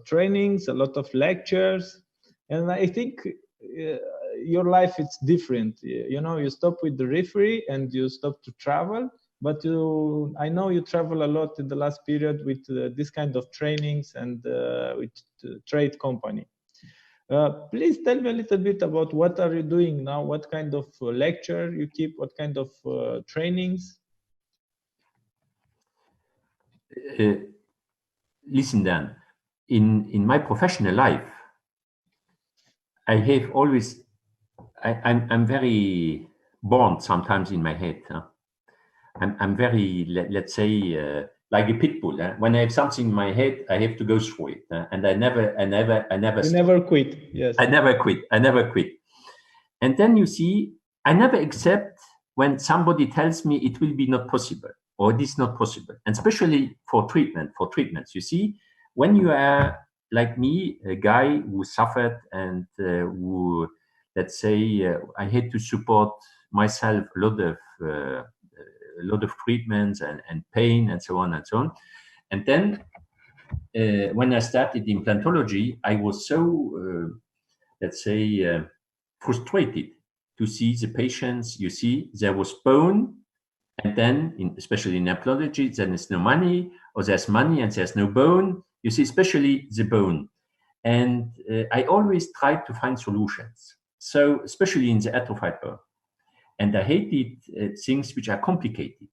trainings, a lot of lectures, and I think your life is different. You stop with the referee and you stop to travel, but I know you travel a lot in the last period with this kind of trainings and with trade company. Please tell me a little bit about what are you doing now, what kind of lecture you keep, what kind of trainings? Listen, Dan, in my professional life, I have always, I'm very born sometimes in my head. I'm very, let's say, like a pit bull. When I have something in my head, I have to go through it. And I never You never quit. Yes. I never quit. And then you see, I never accept when somebody tells me it will be not possible or it is not possible. And especially for treatments, you see, when you are like me, a guy who suffered and who, let's say, I had to support myself a lot of treatments and pain and so on and so on. And then when I started implantology, I was so, let's say, frustrated to see the patients. You see, there was bone, and then, especially in implantology, there is no money, or there's money and there's no bone. You see, especially the bone. And I always tried to find solutions. So, especially in the atrophied bone. And I hated things which are complicated.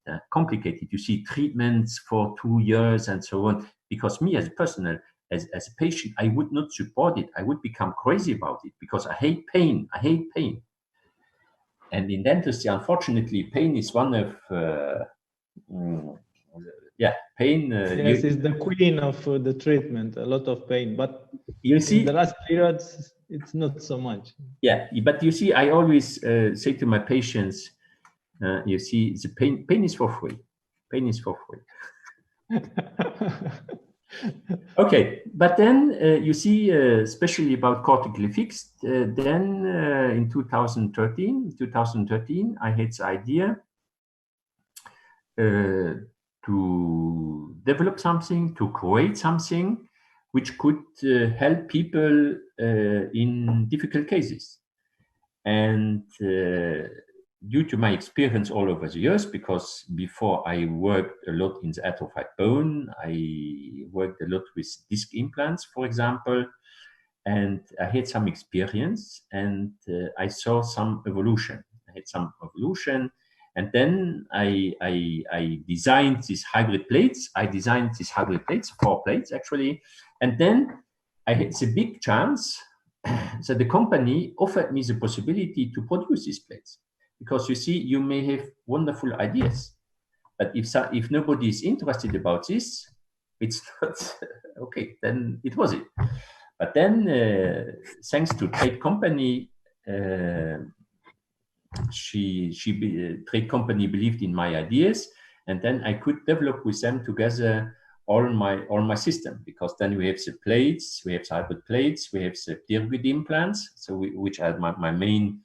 You see, treatments for 2 years and so on. Because me as a person, as a patient, I would not support it. I would become crazy about it because I hate pain. And in dentistry, unfortunately, pain is one of pain. Yes, it's the queen of the treatment. A lot of pain, but you see, in the last periods, it's not so much. Yeah, but you see, I always say to my patients, you see, the pain is for free. Pain is for free. Okay, but then you see, especially about cortically fixed, then in 2013, I had the idea to develop something, to create something which could help people in difficult cases. And due to my experience all over the years, because before I worked a lot in the atrophied bone, I worked a lot with disc implants, for example, and I had some experience and I saw some evolution. And then I designed these hybrid plates. 4 plates actually. And then I had the big chance that the company offered me the possibility to produce these plates. Because you see, you may have wonderful ideas, but if nobody is interested about this, it's not okay. Then it was it. But then, thanks to trade company, trade company believed in my ideas, and then I could develop with them together all my system, because then we have the plates, we have the hybrid plates, we have the Diederich implants, so which are my main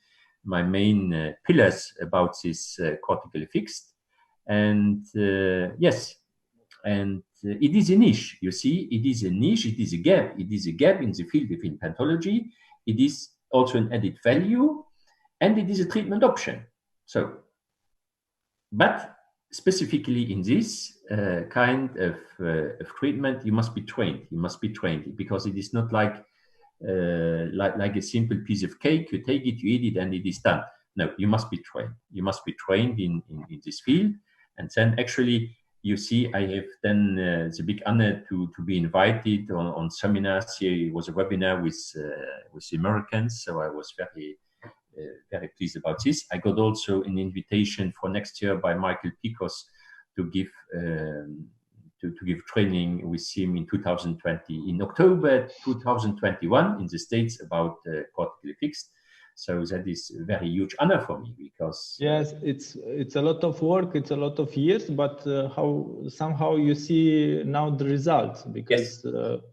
pillars about this cortically fixed. And yes, and it is a niche. You see, it is a niche. It is a gap. It is a gap in the field of implantology. It is also an added value, and it is a treatment option. So, but specifically in this kind of treatment, you must be trained. You must be trained, because it is not like a simple piece of cake. You take it, you eat it, and it is done. No, you must be trained. You must be trained in this field. And then actually, you see, I have then the big honor to be invited on seminars. Here it was a webinar with the Americans, so I was very pleased about this. I got also an invitation for next year by Michael Picos to give training with him in 2020, in October 2021 in the States about cortically fixed. So that is a very huge honor for me, because yes, it's a lot of work, it's a lot of years, but how somehow you see now the results, because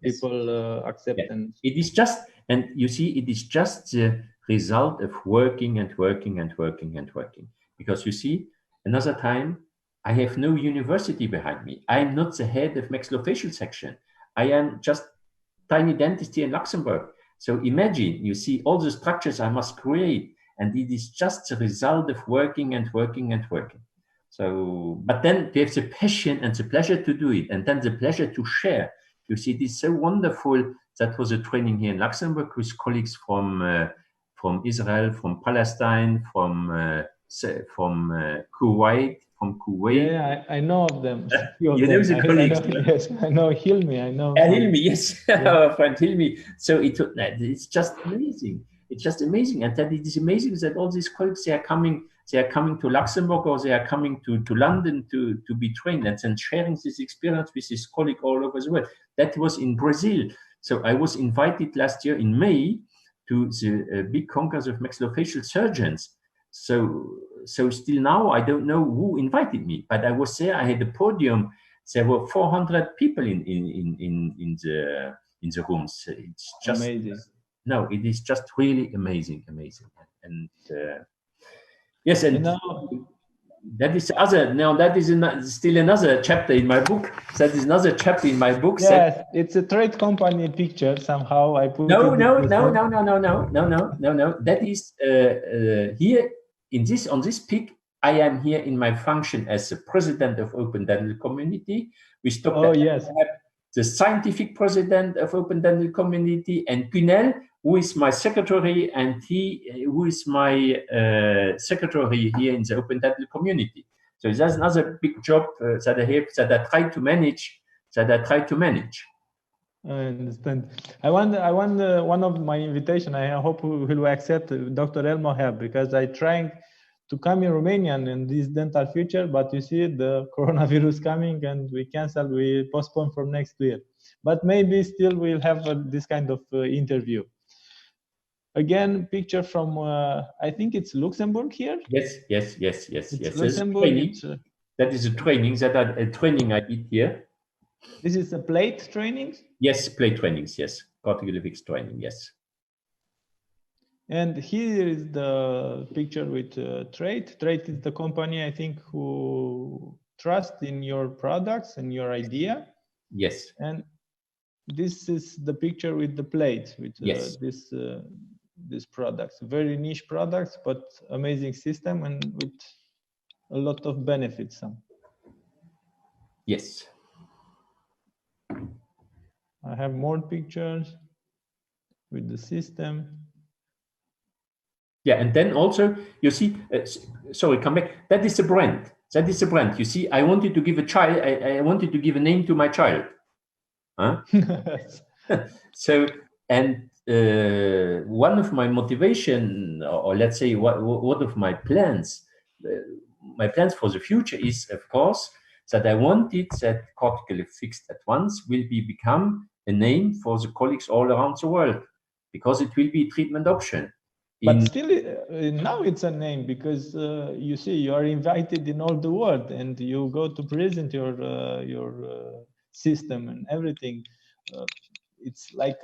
people accept. And it is just, and you see, it is just the result of working and working and working and working. Because you see, another time, I have no university behind me. I am not the head of maxillofacial section. I am just tiny dentist here in Luxembourg. So imagine, you see all the structures I must create, and it is just the result of working and working and working. So, but then there's the passion and the pleasure to do it, and then the pleasure to share. You see, it is so wonderful. That was a training here in Luxembourg with colleagues from Israel, from Palestine, from Kuwait. Yeah, I know of them. You know the colleagues. Yes, I know Hilmi. I know Hilmi, yes, yeah. friend Hilmi. So it's just amazing. It's just amazing, and that it is amazing that all these colleagues, they are coming to Luxembourg, or they are coming to London to be trained, and then sharing this experience with this colleague all over the world. That was in Brazil. So I was invited last year in May to the big congress of maxillofacial surgeons. So still now, I don't know who invited me, but I was there. I had a podium. There were 400 people in the rooms. It's just amazing. No, it is just really amazing. And yes, and that is other. Now that is still another chapter in my book. That is another chapter in my book. Yes, it's a trade company picture. Somehow I put no. That is here on this pic. I am here in my function as the president of Open Dental Community. We stopped. Oh yes. The scientific president of Open Dental Community, and Pinel, who is my secretary, and who is my secretary here in the Open Dental Community. So that's another big job that I have, that I try to manage. I understand. I want one of my invitation. I hope he will accept Dr. Elmo have, because I trying to come in Romania in this dental future, but you see the coronavirus coming, and we postpone from next year. But maybe still we'll have this kind of interview. Again, picture from I think it's Luxembourg here. Yes. Luxembourg. That is a training I did here. This is a plate training. Yes, plate trainings. Yes, cortically fixed training. Yes. And here is the picture with Trade. Trade is the company, I think, who trust in your products and your idea. Yes. And this is the picture with the plate, with yes. These products. Very niche products, but amazing system and with a lot of benefits. Yes. I have more pictures with the system. Yeah, and then also you see, sorry, come back. That is the brand. You see, I wanted to give a child. I wanted to give a name to my child. Huh? So, and one of my motivation, or let's say, one of my plans for the future is, of course, that I wanted that cortically fixed at once will become a name for the colleagues all around the world, because it will be a treatment option. But still, now it's a name, because you see, you are invited in all the world, and you go to present your system and everything. It's like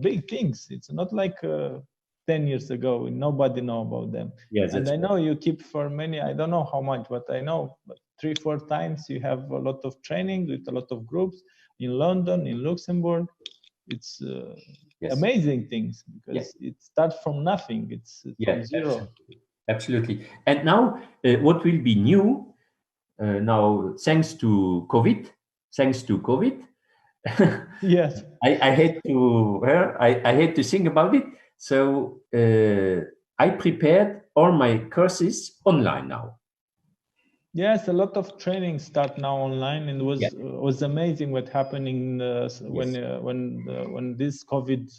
big things. It's not like 10 years ago, nobody know about them. Yes, and I know you keep for many, I don't know how much, but I know 3-4 times you have a lot of training with a lot of groups in London, in Luxembourg. It's amazing things, because it starts from nothing. It's from zero. Absolutely. And now what will be new now, thanks to COVID, yes, I had to think about it. So I prepared all my courses online now. Yes, a lot of training start now online, and it was amazing what happening when this COVID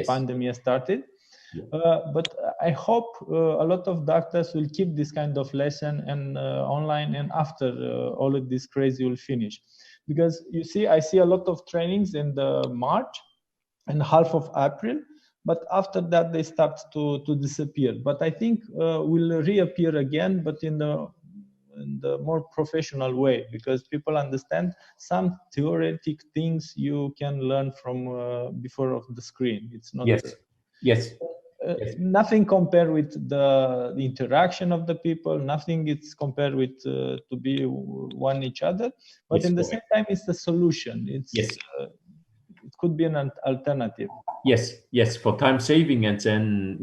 pandemic started. But I hope a lot of doctors will keep this kind of lesson and online, and after all of this crazy will finish. Because you see, I see a lot of trainings in the March and half of April, but after that they start to disappear. But I think will reappear again, but in the more professional way, because people understand some theoretic things you can learn from before of the screen. It's not nothing compared with the interaction of the people. Nothing it's compared with to be one each other. But in the same time, it's the solution. It's it could be an alternative. Yes, for time saving, and then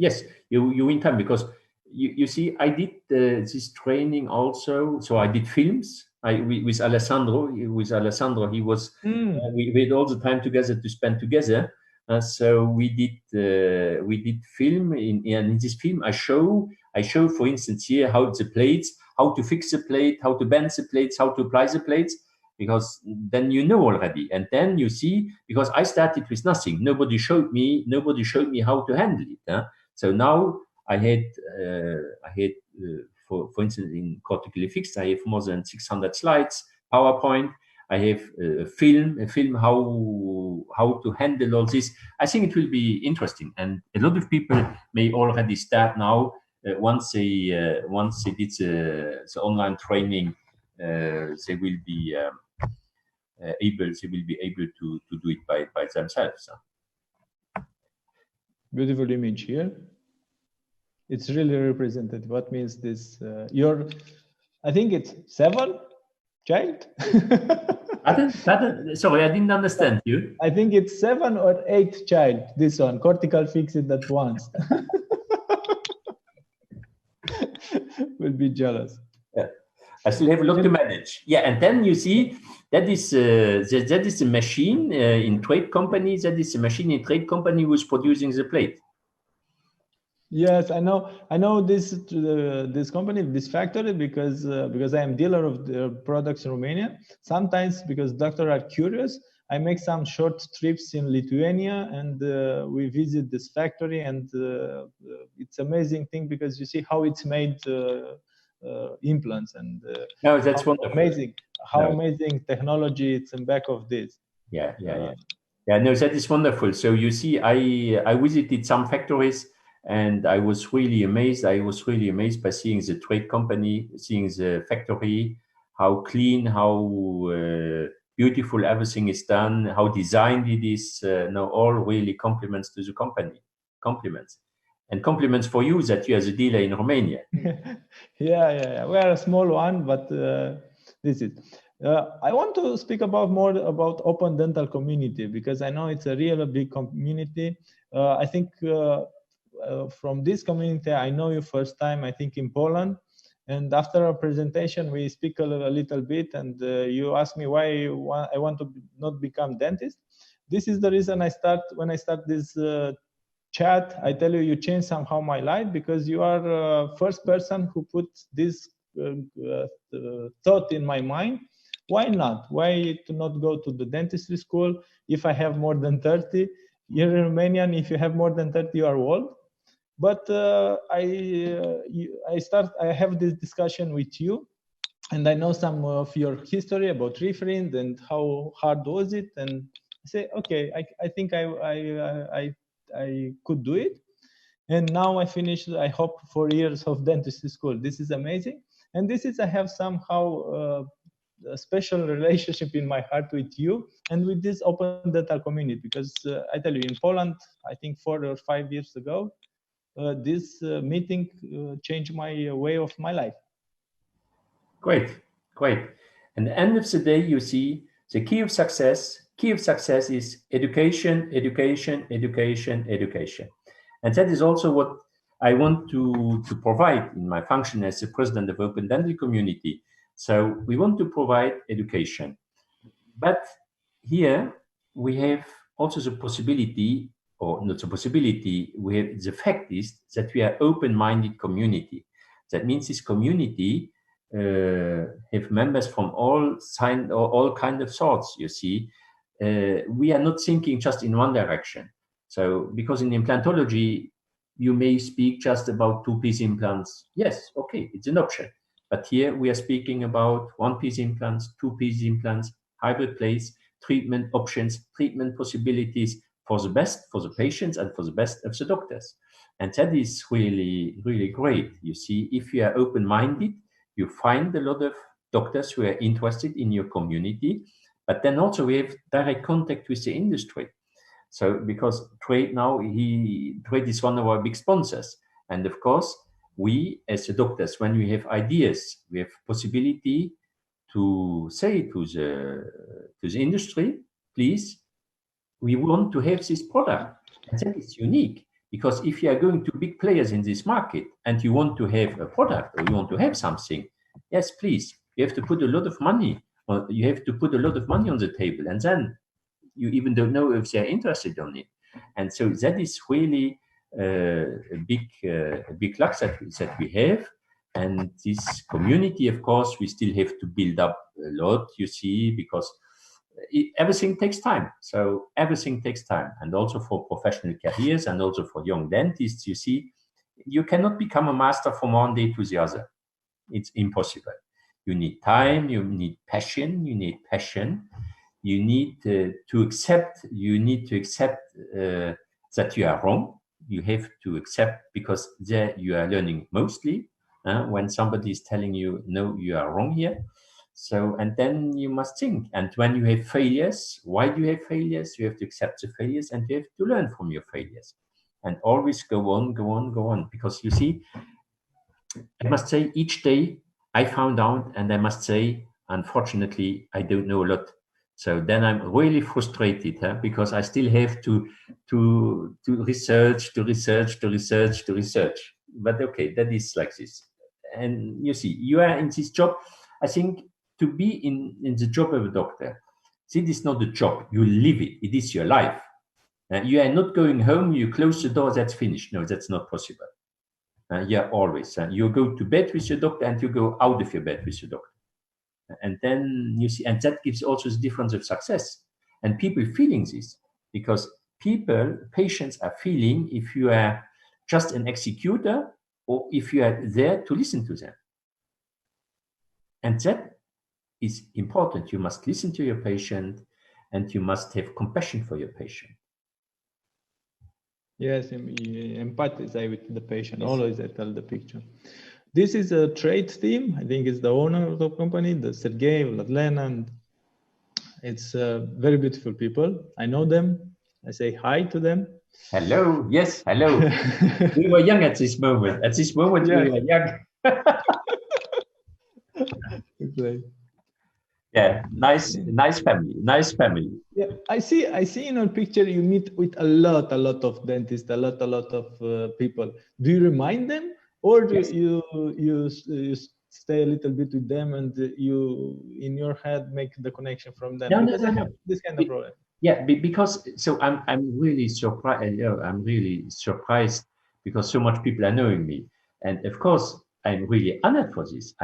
you win time, because you see, I did this training also. So I did films. With Alessandro. He was we had all the time together to spend together. So we did film. In this film, I show, for instance, here how the plates, how to fix the plate, how to bend the plates, how to apply the plates, because then you know already. And then you see, because I started with nothing, nobody showed me how to handle it. So now I had for instance, in Cortically fixed, I have more than 600 slides, PowerPoint. I have a film how to handle all this. I think it will be interesting, and a lot of people may already start now. Once they did the online training, they will be able to do it by themselves. Beautiful image here. It's really representative. What means this? I think it's 7 child. Sorry, I didn't understand you. I think it's 7 or 8 child. This one, cortical fix it at once. Will be jealous. I still have a lot to manage. And then you see that is a machine in trade company. That is a machine in trade company who is producing the plate. Yes, I know this company, this factory, because I am dealer of the products in Romania. Sometimes, because doctors are curious, I make some short trips in Lithuania, and we visit this factory, and it's amazing thing, because you see how it's made implants, and that's wonderful. Amazing technology it's in back of this. No, that is wonderful. So you see, I visited some factories, and I was really amazed. By seeing the trade company, seeing the factory, how clean, how beautiful everything is done, how designed it is. All really compliments to the company. Compliments. And compliments for you that you are the dealer in Romania. Yeah. We are a small one, but this is. I want to speak more about open dental community, because I know it's a really big community. I think from this community, I know you first time, I think in Poland. And after our presentation, we speak a little bit, and you asked me why I want to not become dentist. This is the reason when I start this chat, I tell you changed somehow my life, because you are first person who put this thought in my mind. Why not? Why to not go to the dentistry school if I have more than 30? Here in Romania, if you have more than 30, you are old. But I have this discussion with you, and I know some of your history about referring and how hard was it, and I say, okay, I think I could do it. And now I finished, I hope, 4 years of dentistry school. This is amazing. And this is, I have somehow a special relationship in my heart with you and with this open dental community, because I tell you, in Poland, I think 4 or 5 years ago, this meeting changed my way of my life. Great. And at the end of the day, you see the key of success is education. And that is also what I want to provide in my function as the president of Open Dental Community. So we want to provide education. But here we have also the possibility, or not the possibility, the fact is that we are open-minded community. That means this community have members from all kind of sorts, you see. We are not thinking just in one direction. So, because in implantology, you may speak just about 2-piece implants. Yes, okay, it's an option. But here we are speaking about 1-piece implants, 2-piece implants, hybrid plates, treatment options, treatment possibilities for the best, for the patients, and for the best of the doctors. And that is really, really great. You see, if you are open-minded, you find a lot of doctors who are interested in your community, but then also we have direct contact with the industry. So because Trade now, Trade is one of our big sponsors. And of course, we as the doctors, when we have ideas, we have possibility to say to the industry, please, we want to have this product. And that is unique, because if you are going to big players in this market and you want to have a product or you want to have something, yes, please, you have to put a lot of money, or you have to put a lot of money on the table, and then you even don't know if they're interested on it. And so that is really a big luck that we have. And this community, of course, we still have to build up a lot, you see, because everything takes time. So everything takes time. And also for professional careers and also for young dentists, you see, you cannot become a master from one day to the other. It's impossible. You need time, you need passion, you need to accept, that you are wrong. You have to accept, because there you are learning mostly. When somebody is telling you, no, you are wrong here. So, and then you must think. And when you have failures, why do you have failures? You have to accept the failures and you have to learn from your failures. And always go on. Because you see, I must say, each day I found out, and I must say, unfortunately, I don't know a lot. So then I'm really frustrated, because I still have to research. But okay, that is like this. And you see, you are in this job. I think to be in the job of a doctor, this is not a job. You live it. It is your life. You are not going home, you close the door, that's finished. No, that's not possible. Yeah, always. You go to bed with your doctor and you go out of your bed with your doctor. And then you see, and that gives also the difference of success. And people feeling this, because patients are feeling if you are just an executor or if you are there to listen to them. And that is important. You must listen to your patient and you must have compassion for your patient. Yes, empathize with the patient. Yes. Always I tell the picture. This is a trade team. I think it's the owner of the company, the Sergey, Vladlena, and it's very beautiful people. I know them. I say hi to them. Hello. Yes, hello. We were young at this moment. At this moment, yes. We were young. Exactly. Yeah, nice family. Yeah, I see in your picture you meet with a lot of dentists, a lot of people. Do you remind them, or do you stay a little bit with them and you in your head make the connection from them? No. This kind of problem. Yeah, because so I'm really surprised. I'm really surprised because so much people are knowing me, and of course I'm really honored for this.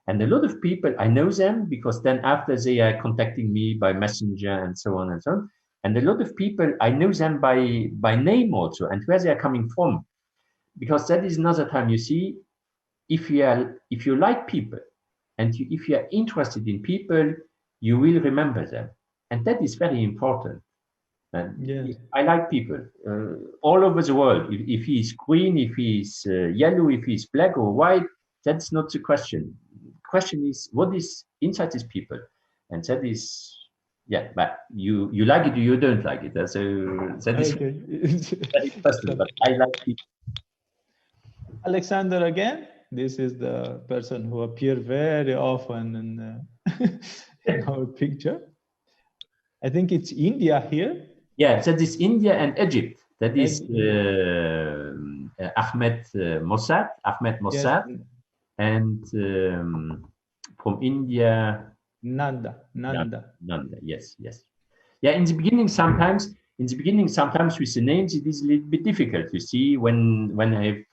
And a lot of people, I know them because then after they are contacting me by messenger and so on and so on. And a lot of people, I know them by name also and where they are coming from. Because that is another time, you see, if you like people and if you are interested in people, you will remember them. And that is very important. And yeah. I like people all over the world. If he is green, if he is yellow, if he is black or white, that's not the question. question is, what is inside these people? And that is, yeah, but you like it or you don't like it. So that is Okay. very personal, but I like it. Alexander again. This is the person who appears very often in our picture. I think it's India here. Yeah, that is India and Egypt. That is Ahmed Mossad. Yes. And from India, Nanda. Yes. Yeah, in the beginning sometimes with the names it is a little bit difficult. You see, when I have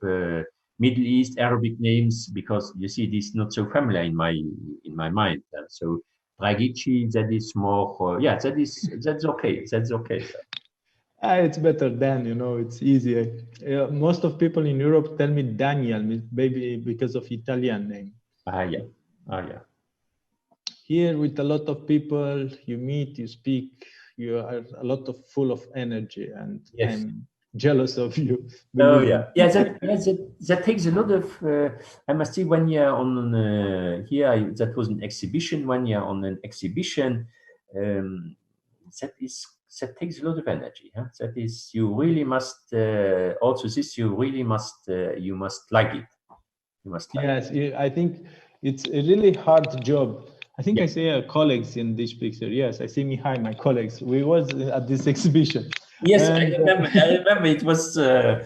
Middle East Arabic names, because you see, this is not so familiar in my mind. So Drăghici, that is more. Yeah, that's okay. That's okay. It's better than, it's easier. Most of people in Europe tell me Daniel, maybe because of Italian name. Yeah. Here, with a lot of people you meet, you speak, you are a lot of full of energy, and yes. I'm jealous of you. Oh yeah, that takes a lot of. I must say, 1 year on here, that was an exhibition. 1 year on an exhibition, that takes a lot of energy. Huh? That is, you really must also this. You really must you must like it. You must like yes, it. I think it's a really hard job. I think I see colleagues in this picture. Yes, I see Mihai, my colleagues. We was at this exhibition. Yes, and, I remember it was. I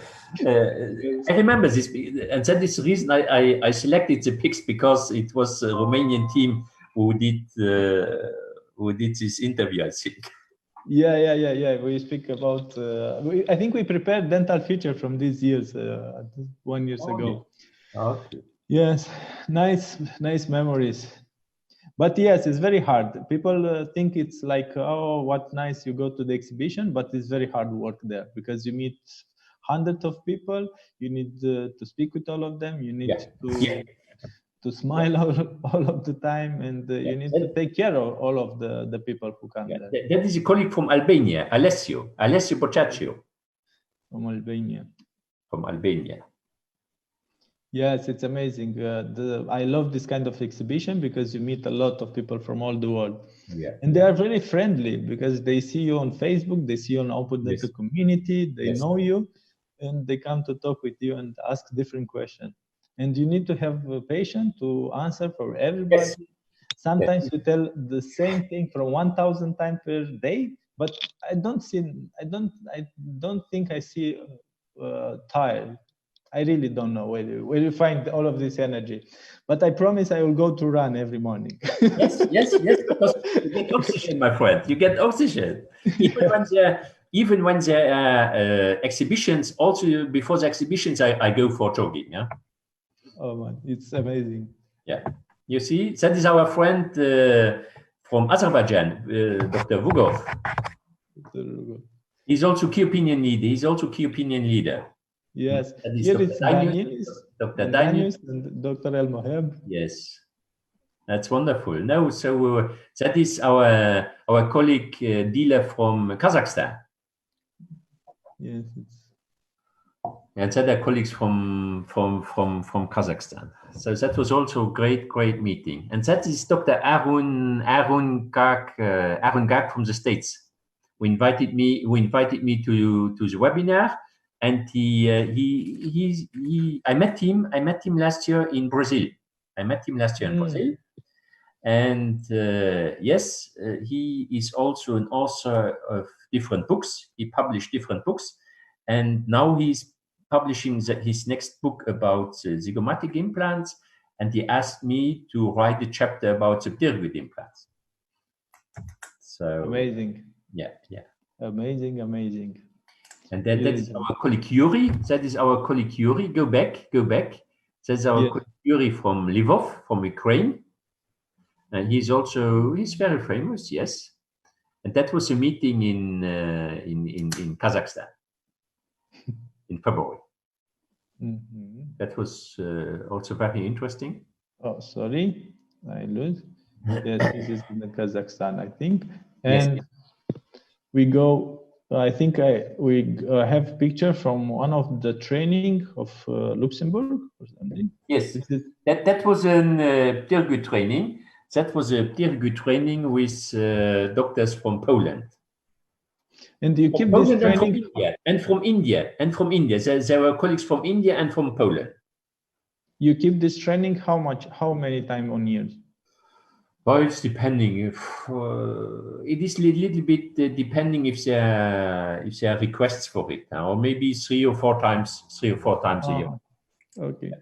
remember this, and that is the reason I selected the pics, because it was a Romanian team who did this interview, I think. Yeah. We speak about. I think we prepared Dental Future from these years, 1 year ago. Okay. Yes, nice memories. But yes, it's very hard. People think it's like, oh, what nice, you go to the exhibition, but it's very hard work there, because you meet hundreds of people. You need to speak with all of them. You need to smile all of the time, and you need to take care of all of the people who come there. That is a colleague from Albania, Alessio Boccaccio. From Albania. Yes, it's amazing. I love this kind of exhibition, because you meet a lot of people from all the world. Yeah. And they are very friendly, because they see you on Facebook, they see you on Open Dental Community, they know you, and they come to talk with you and ask different questions. And you need to have patience to answer for everybody. Yes. Sometimes you tell the same thing from 1,000 times per day, but I don't think I see tired. I really don't know where you find all of this energy, but I promise I will go to run every morning. Yes, because you get oxygen, my friend. You get oxygen. Even when there are exhibitions, also before the exhibitions, I go for jogging. Yeah. Oh man, it's amazing. Yeah. You see, that is our friend from Azerbaijan, Dr. Vugov. He's also key opinion leader. Yes, here it's Dr. Danius and Dr. El Moheb. Yes, that's wonderful. No, so that is our colleague dealer from Kazakhstan. Yes, and that are colleagues from Kazakhstan. So that was also a great meeting. And that is Dr. Aaron Gag from the States. Who invited me to the webinar. And I met him last year in Brazil. And yes, he is also an author of different books. He published different books, and now he's publishing his next book about zygomatic implants. And he asked me to write a chapter about the pterygoid implants. So amazing. Yeah. Amazing. And that is our colleague Yuri. Go back. That's our colleague Yuri from Lvov, from Ukraine. And he's very famous, yes. And that was a meeting in Kazakhstan in February. Mm-hmm. That was also very interesting. Oh, sorry, I lose. Yes, this is in Kazakhstan, I think. And we go I think we have picture from one of the training of Luxemburg or something. Yes, that was a very good training. That was a very good training with doctors from Poland. And you keep this training and from India. There were colleagues from India and from Poland. You keep this training how many times on years? Well, it's depending. It is a little bit depending if there are requests for it, or maybe 3 or 4 times a year. Okay.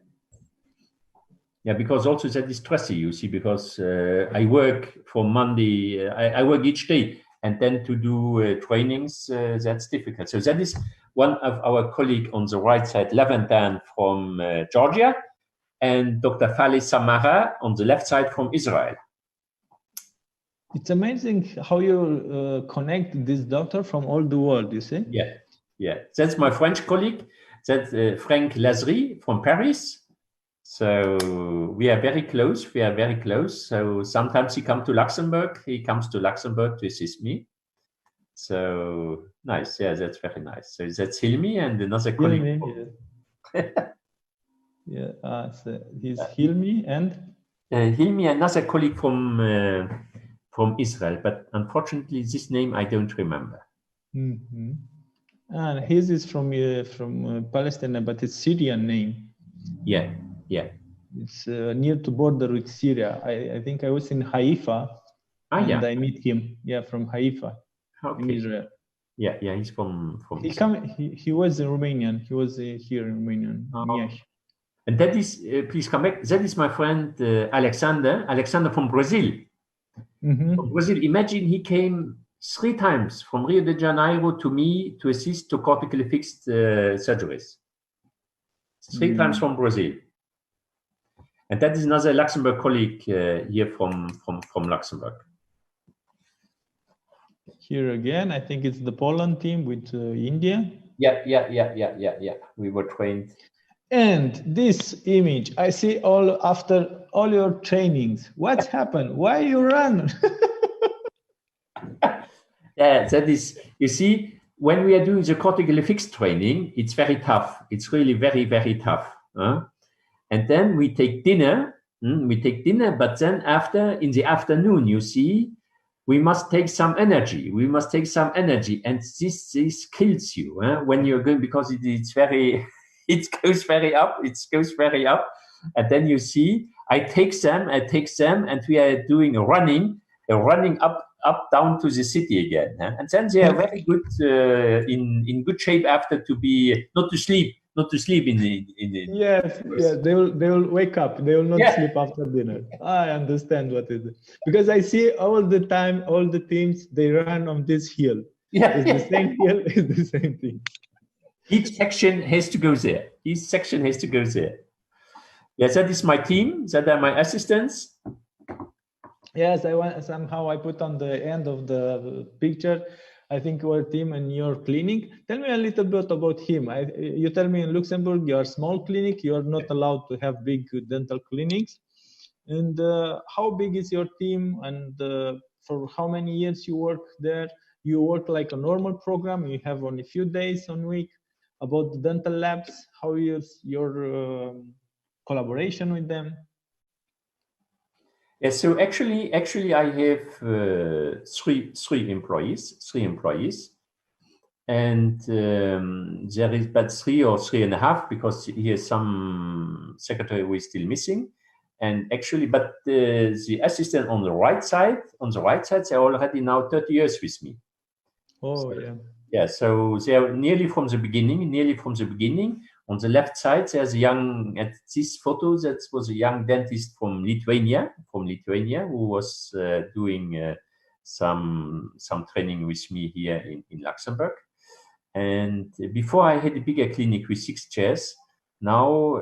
Yeah, because also that is stressy, you see, because I work from Monday. I work each day, and then to do trainings, that's difficult. So that is one of our colleagues on the right side, Levantan from Georgia, and Dr. Fali Samara on the left side from Israel. It's amazing how you connect this doctor from all the world, you see? Yeah. That's my French colleague. That's Frank Lazry from Paris. So we are very close. So sometimes he comes to Luxembourg. To assist me. So nice. Yeah, that's very nice. So that's Hilmi and another colleague. Yeah. So he's Hilmi and? Hilmi, another colleague from Israel, but unfortunately this name I don't remember. Mm-hmm. And his is from Palestine, but it's Syrian name. Yeah. It's near to border with Syria. I think I was in Haifa, and I meet him. Yeah, from Haifa, in Israel. Yeah, he's from. He was in Romanian. He was here in Romanian. Yes. And that is, please come back. That is my friend Alexander from Brazil. Mm-hmm. From Brazil, imagine he came 3 times from Rio de Janeiro to me to assist to cortically fixed surgeries. 3 times from Brazil. And that is another Luxembourg colleague here from Luxembourg. Here again, I think it's the Poland team with India. Yeah. We were trained. And this image, I see after all your trainings. What's happened? Why you run? Yeah, that is, you see, when we are doing the cortically fixed training, it's very tough. It's really very, very tough. And then we take dinner. But then in the afternoon, you see, we must take some energy. And this kills you when you're going, because it goes very up. And then you see, I take them, and we are doing a running up down to the city again. And then they are very good, in good shape after to be, not to sleep in the. Yes, they will wake up. They will not sleep after dinner. I understand what it is, because I see all the time, all the teams, they run on this hill. Yeah, it's the same hill. It's the same thing. Each section has to go there. Yes, that is my team. That are my assistants. Yes, I put on the end of the picture, I think, our team and your clinic. Tell me a little bit about him. You tell me in Luxembourg, you are a small clinic. You are not allowed to have big dental clinics. And how big is your team? And for how many years you work there? You work like a normal program. You have only a few days on week. About the dental labs, how is your collaboration with them? Yeah, so actually, I have three employees, and there is but 3 or 3.5, because here some secretary who is still missing, and actually, but the assistant on the right side, they're already now 30 years with me. Oh, so, yeah. Yeah, so they are nearly from the beginning. On the left side, there's a young, at this photo, that was a young dentist from Lithuania, who was doing some training with me here in Luxembourg. And before I had a bigger clinic with 6 chairs. Now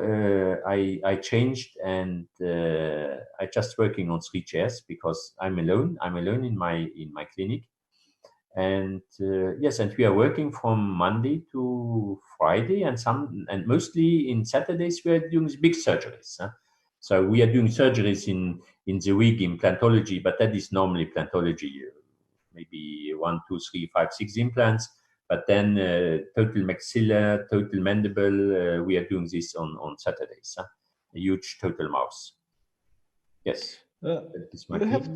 I changed, and I just working on 3 chairs because I'm alone in my clinic. And yes, and we are working from Monday to Friday, and mostly in Saturdays we are doing big surgeries. So we are doing surgeries in the week in implantology, but that is normally implantology, maybe 1, 2, 3, 5, 6 implants. But then total maxilla, total mandible, we are doing this on Saturdays. A huge total mouth. Yes. You have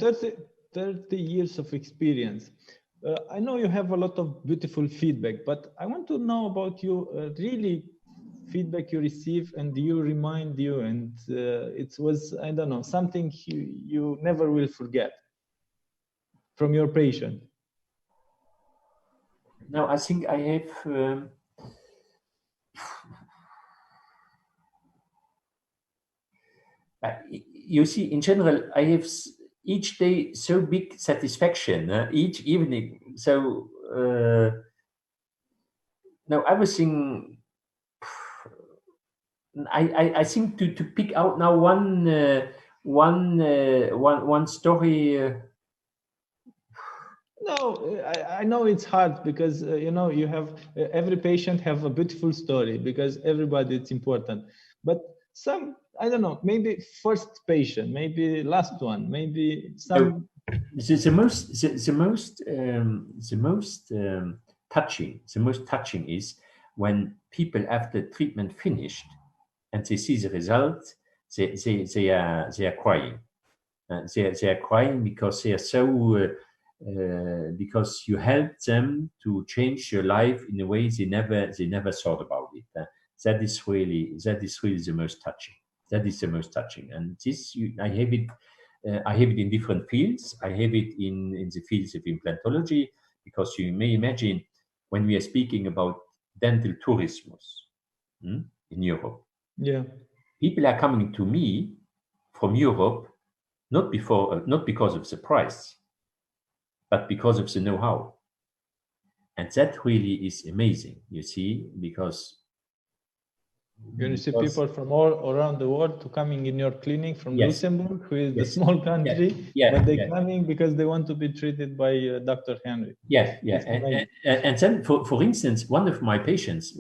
30 years of experience. I know you have a lot of beautiful feedback, but I want to know about you, really feedback you receive and you remind you, and it was, I don't know, something you never will forget from your patient. No, I think I have you see, in general, I have each day so big satisfaction, each evening. So no, everything. I think to pick out now one story. No, I know it's hard because you know, you have every patient have a beautiful story because everybody it's important. But some, I don't know, maybe first patient, maybe last one, maybe some. So the most touching is when people after treatment finished and they see the result, they are crying. They are crying because they are so. Because you helped them to change your life in a way they never thought about it. That is really the most touching. That is the most touching, and this I have it in different fields. I have it in the fields of implantology, because you may imagine when we are speaking about dental tourism in Europe. Yeah, people are coming to me from Europe not because of the price, but because of the know-how. And that really is amazing, you see, because you see people from all around the world to coming in your clinic from Luxemburg, who is the small country, but they're coming because they want to be treated by Dr. Henri. And then, for instance, one of my patients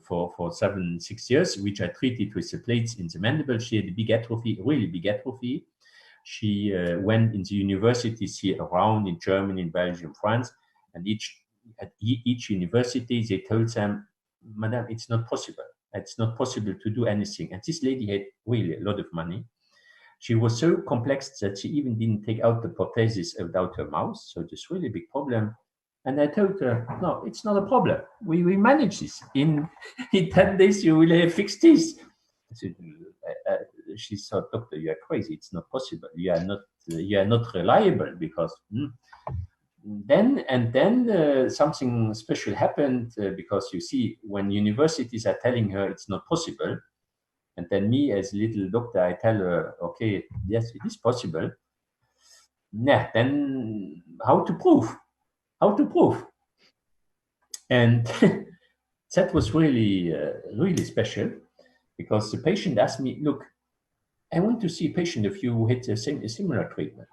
for 6 years, which I treated with the plates in the mandible, she had a big atrophy, really big atrophy. She went into universities here around in Germany, in Belgium, France, and at each university they told them, "Madam, it's not possible. It's not possible to do anything." And this lady had really a lot of money. She was so complex that she even didn't take out the prosthesis without her mouth. So it's really a big problem. And I told her, "No, it's not a problem. We manage this. In 10 days you will have fixed this." I said, she thought, "Doctor, you are crazy. It's not possible. You are not reliable," because then something special happened, because you see, when universities are telling her it's not possible, and then me as a little doctor, I tell her, "Okay, yes, it is possible." Yeah, then how to prove? And that was really really special, because the patient asked me, "Look, I want to see a patient of you who had a similar treatment."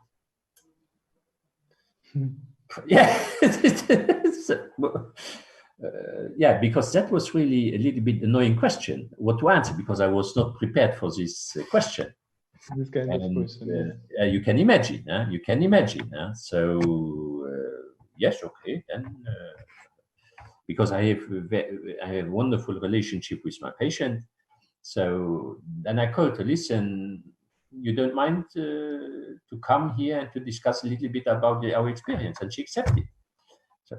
Because that was really a little bit annoying question, what to answer, because I was not prepared for this question. This kind of question. You can imagine. So yes, okay, then because I have a wonderful relationship with my patient. So then I called her, "Listen, you don't mind to come here and to discuss a little bit about our experience?" And she accepted. So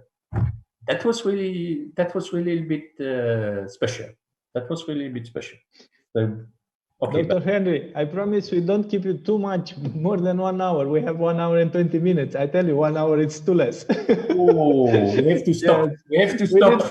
that was really a bit special. So, okay, Dr. Henri, I promise we don't keep you too much, more than 1 hour. We have 1 hour and 20 minutes. I tell you, 1 hour it's too less. Oh, we have to stop.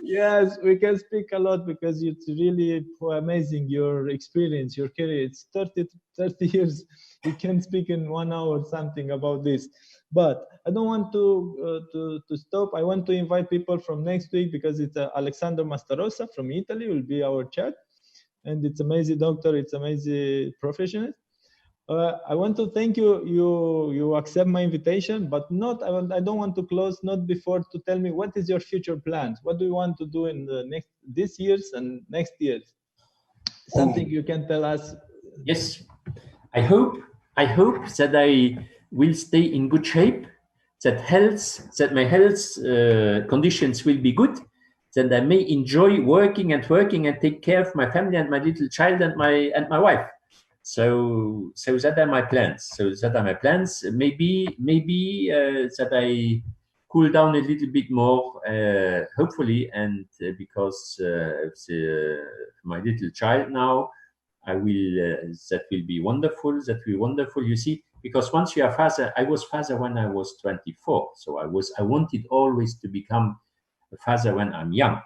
Yes, we can speak a lot, because it's really amazing, your experience, your career. It's 30 years. We can speak in 1 hour something about this. But I don't want to stop. I want to invite people from next week, because it's Alexander Mastarosa from Italy will be our chat. And it's amazing doctor, it's amazing professional. I want to thank you. You accept my invitation, but I don't want to close not before to tell me what is your future plans. What do you want to do in this years and next years? Something you can tell us. Yes, I hope that I will stay in good shape. That my health conditions will be good. then I may enjoy working and take care of my family and my little child and my wife. So that are my plans. Maybe that I cool down a little bit more, hopefully, and because my little child now, I will. That will be wonderful. That will be wonderful. You see, because once you are father, I was father when I was 24. So I wanted always to become a father when I'm young,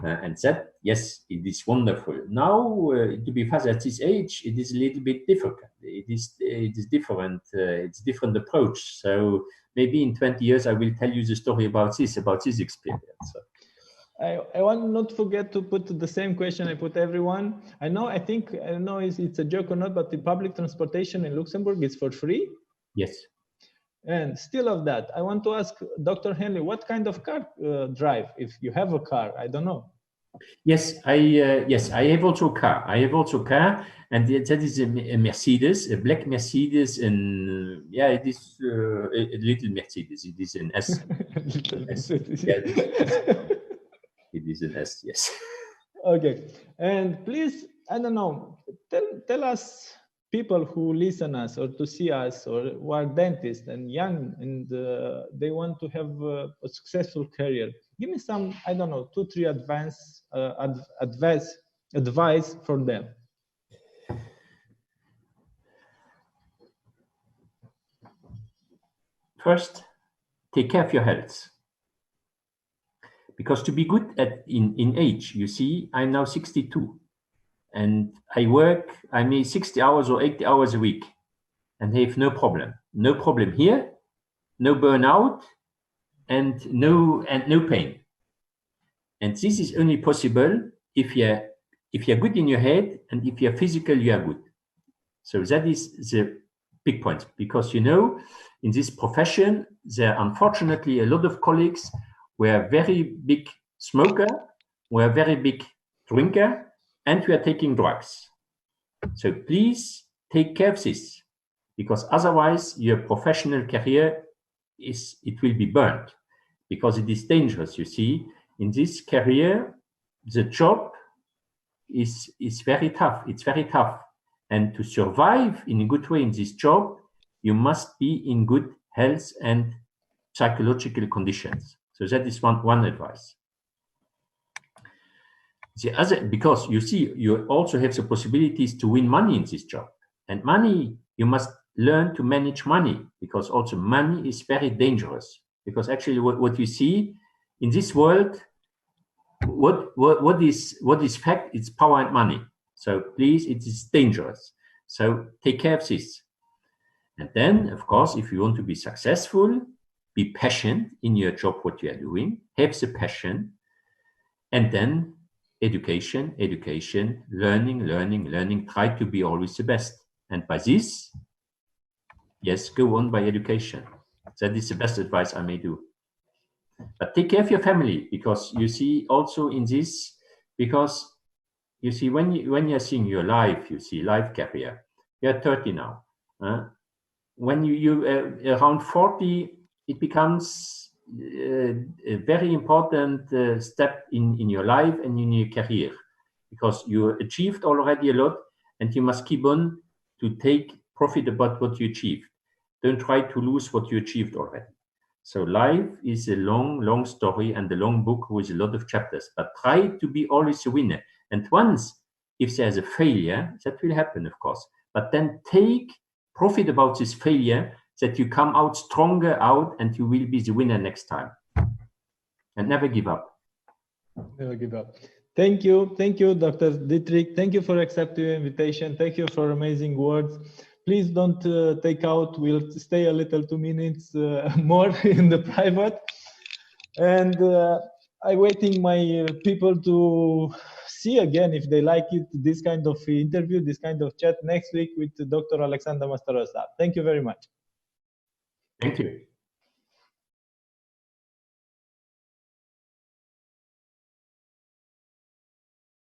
and that, yes, it is wonderful. Now to be father at this age, it is a little bit difficult. It is different. It's different approach. So maybe in 20 years I will tell you the story about this experience. I want not forget to put the same question I put everyone. I know it's a joke or not, but the public transportation in Luxembourg is for free. Yes. And still of that, I want to ask Dr. Henry, what kind of car drive? If you have a car, I don't know. Yes, I have also a car. And that is a Mercedes, a black Mercedes, and it is a little Mercedes. It is an S. It is an S, yes. Okay, and please, I don't know, tell us, people who listen us or to see us or who are dentists and young and they want to have a successful career. Give me some, I don't know, 2-3 advice for them. First, take care of your health. Because to be good in age, you see, I'm now 62. And I make 60 hours or 80 hours a week and have no problem. No problem here, no burnout, and no pain. And this is only possible if you're good in your head and if you're physical, you are good. So that is the big point, because in this profession, there are unfortunately a lot of colleagues who are very big smoker, who are very big drinker, and we are taking drugs. So please take care of this, because otherwise your professional career will be burned, because it is dangerous. You see, in this career, the job is very tough. It's very tough. And to survive in a good way in this job, you must be in good health and psychological conditions. So that is one advice. The other, because you see, you also have the possibilities to win money in this job. And money, you must learn to manage money, because also money is very dangerous. Because actually what you see in this world, what is fact, it's power and money. So please, it is dangerous. So take care of this. And then, of course, if you want to be successful, be passionate in your job, what you are doing, have the passion, and then education, learning, try to be always the best. And by this, yes, go on by education. That is the best advice I may do. But take care of your family, because you see also in this, because you see when you're seeing your life, you see life career, you're 30 now. When you around 40, it becomes a very important step in your life and in your career, because you achieved already a lot and you must keep on to take profit about what you achieved. Don't try to lose what you achieved already. So life is a long story and a long book with a lot of chapters, but try to be always a winner. And once, if there's a failure, that will happen, of course, but then take profit about this failure, that you come out stronger out and you will be the winner next time. And never give up. Never give up. Thank you, Dr. Diederich. Thank you for accepting the invitation. Thank you for amazing words. Please don't take out. We'll stay a little 2 minutes more in the private. And I'm waiting my people to see again if they like it, this kind of interview, this kind of chat next week with Dr. Alexander Mastarosa. Thank you very much. Thank you.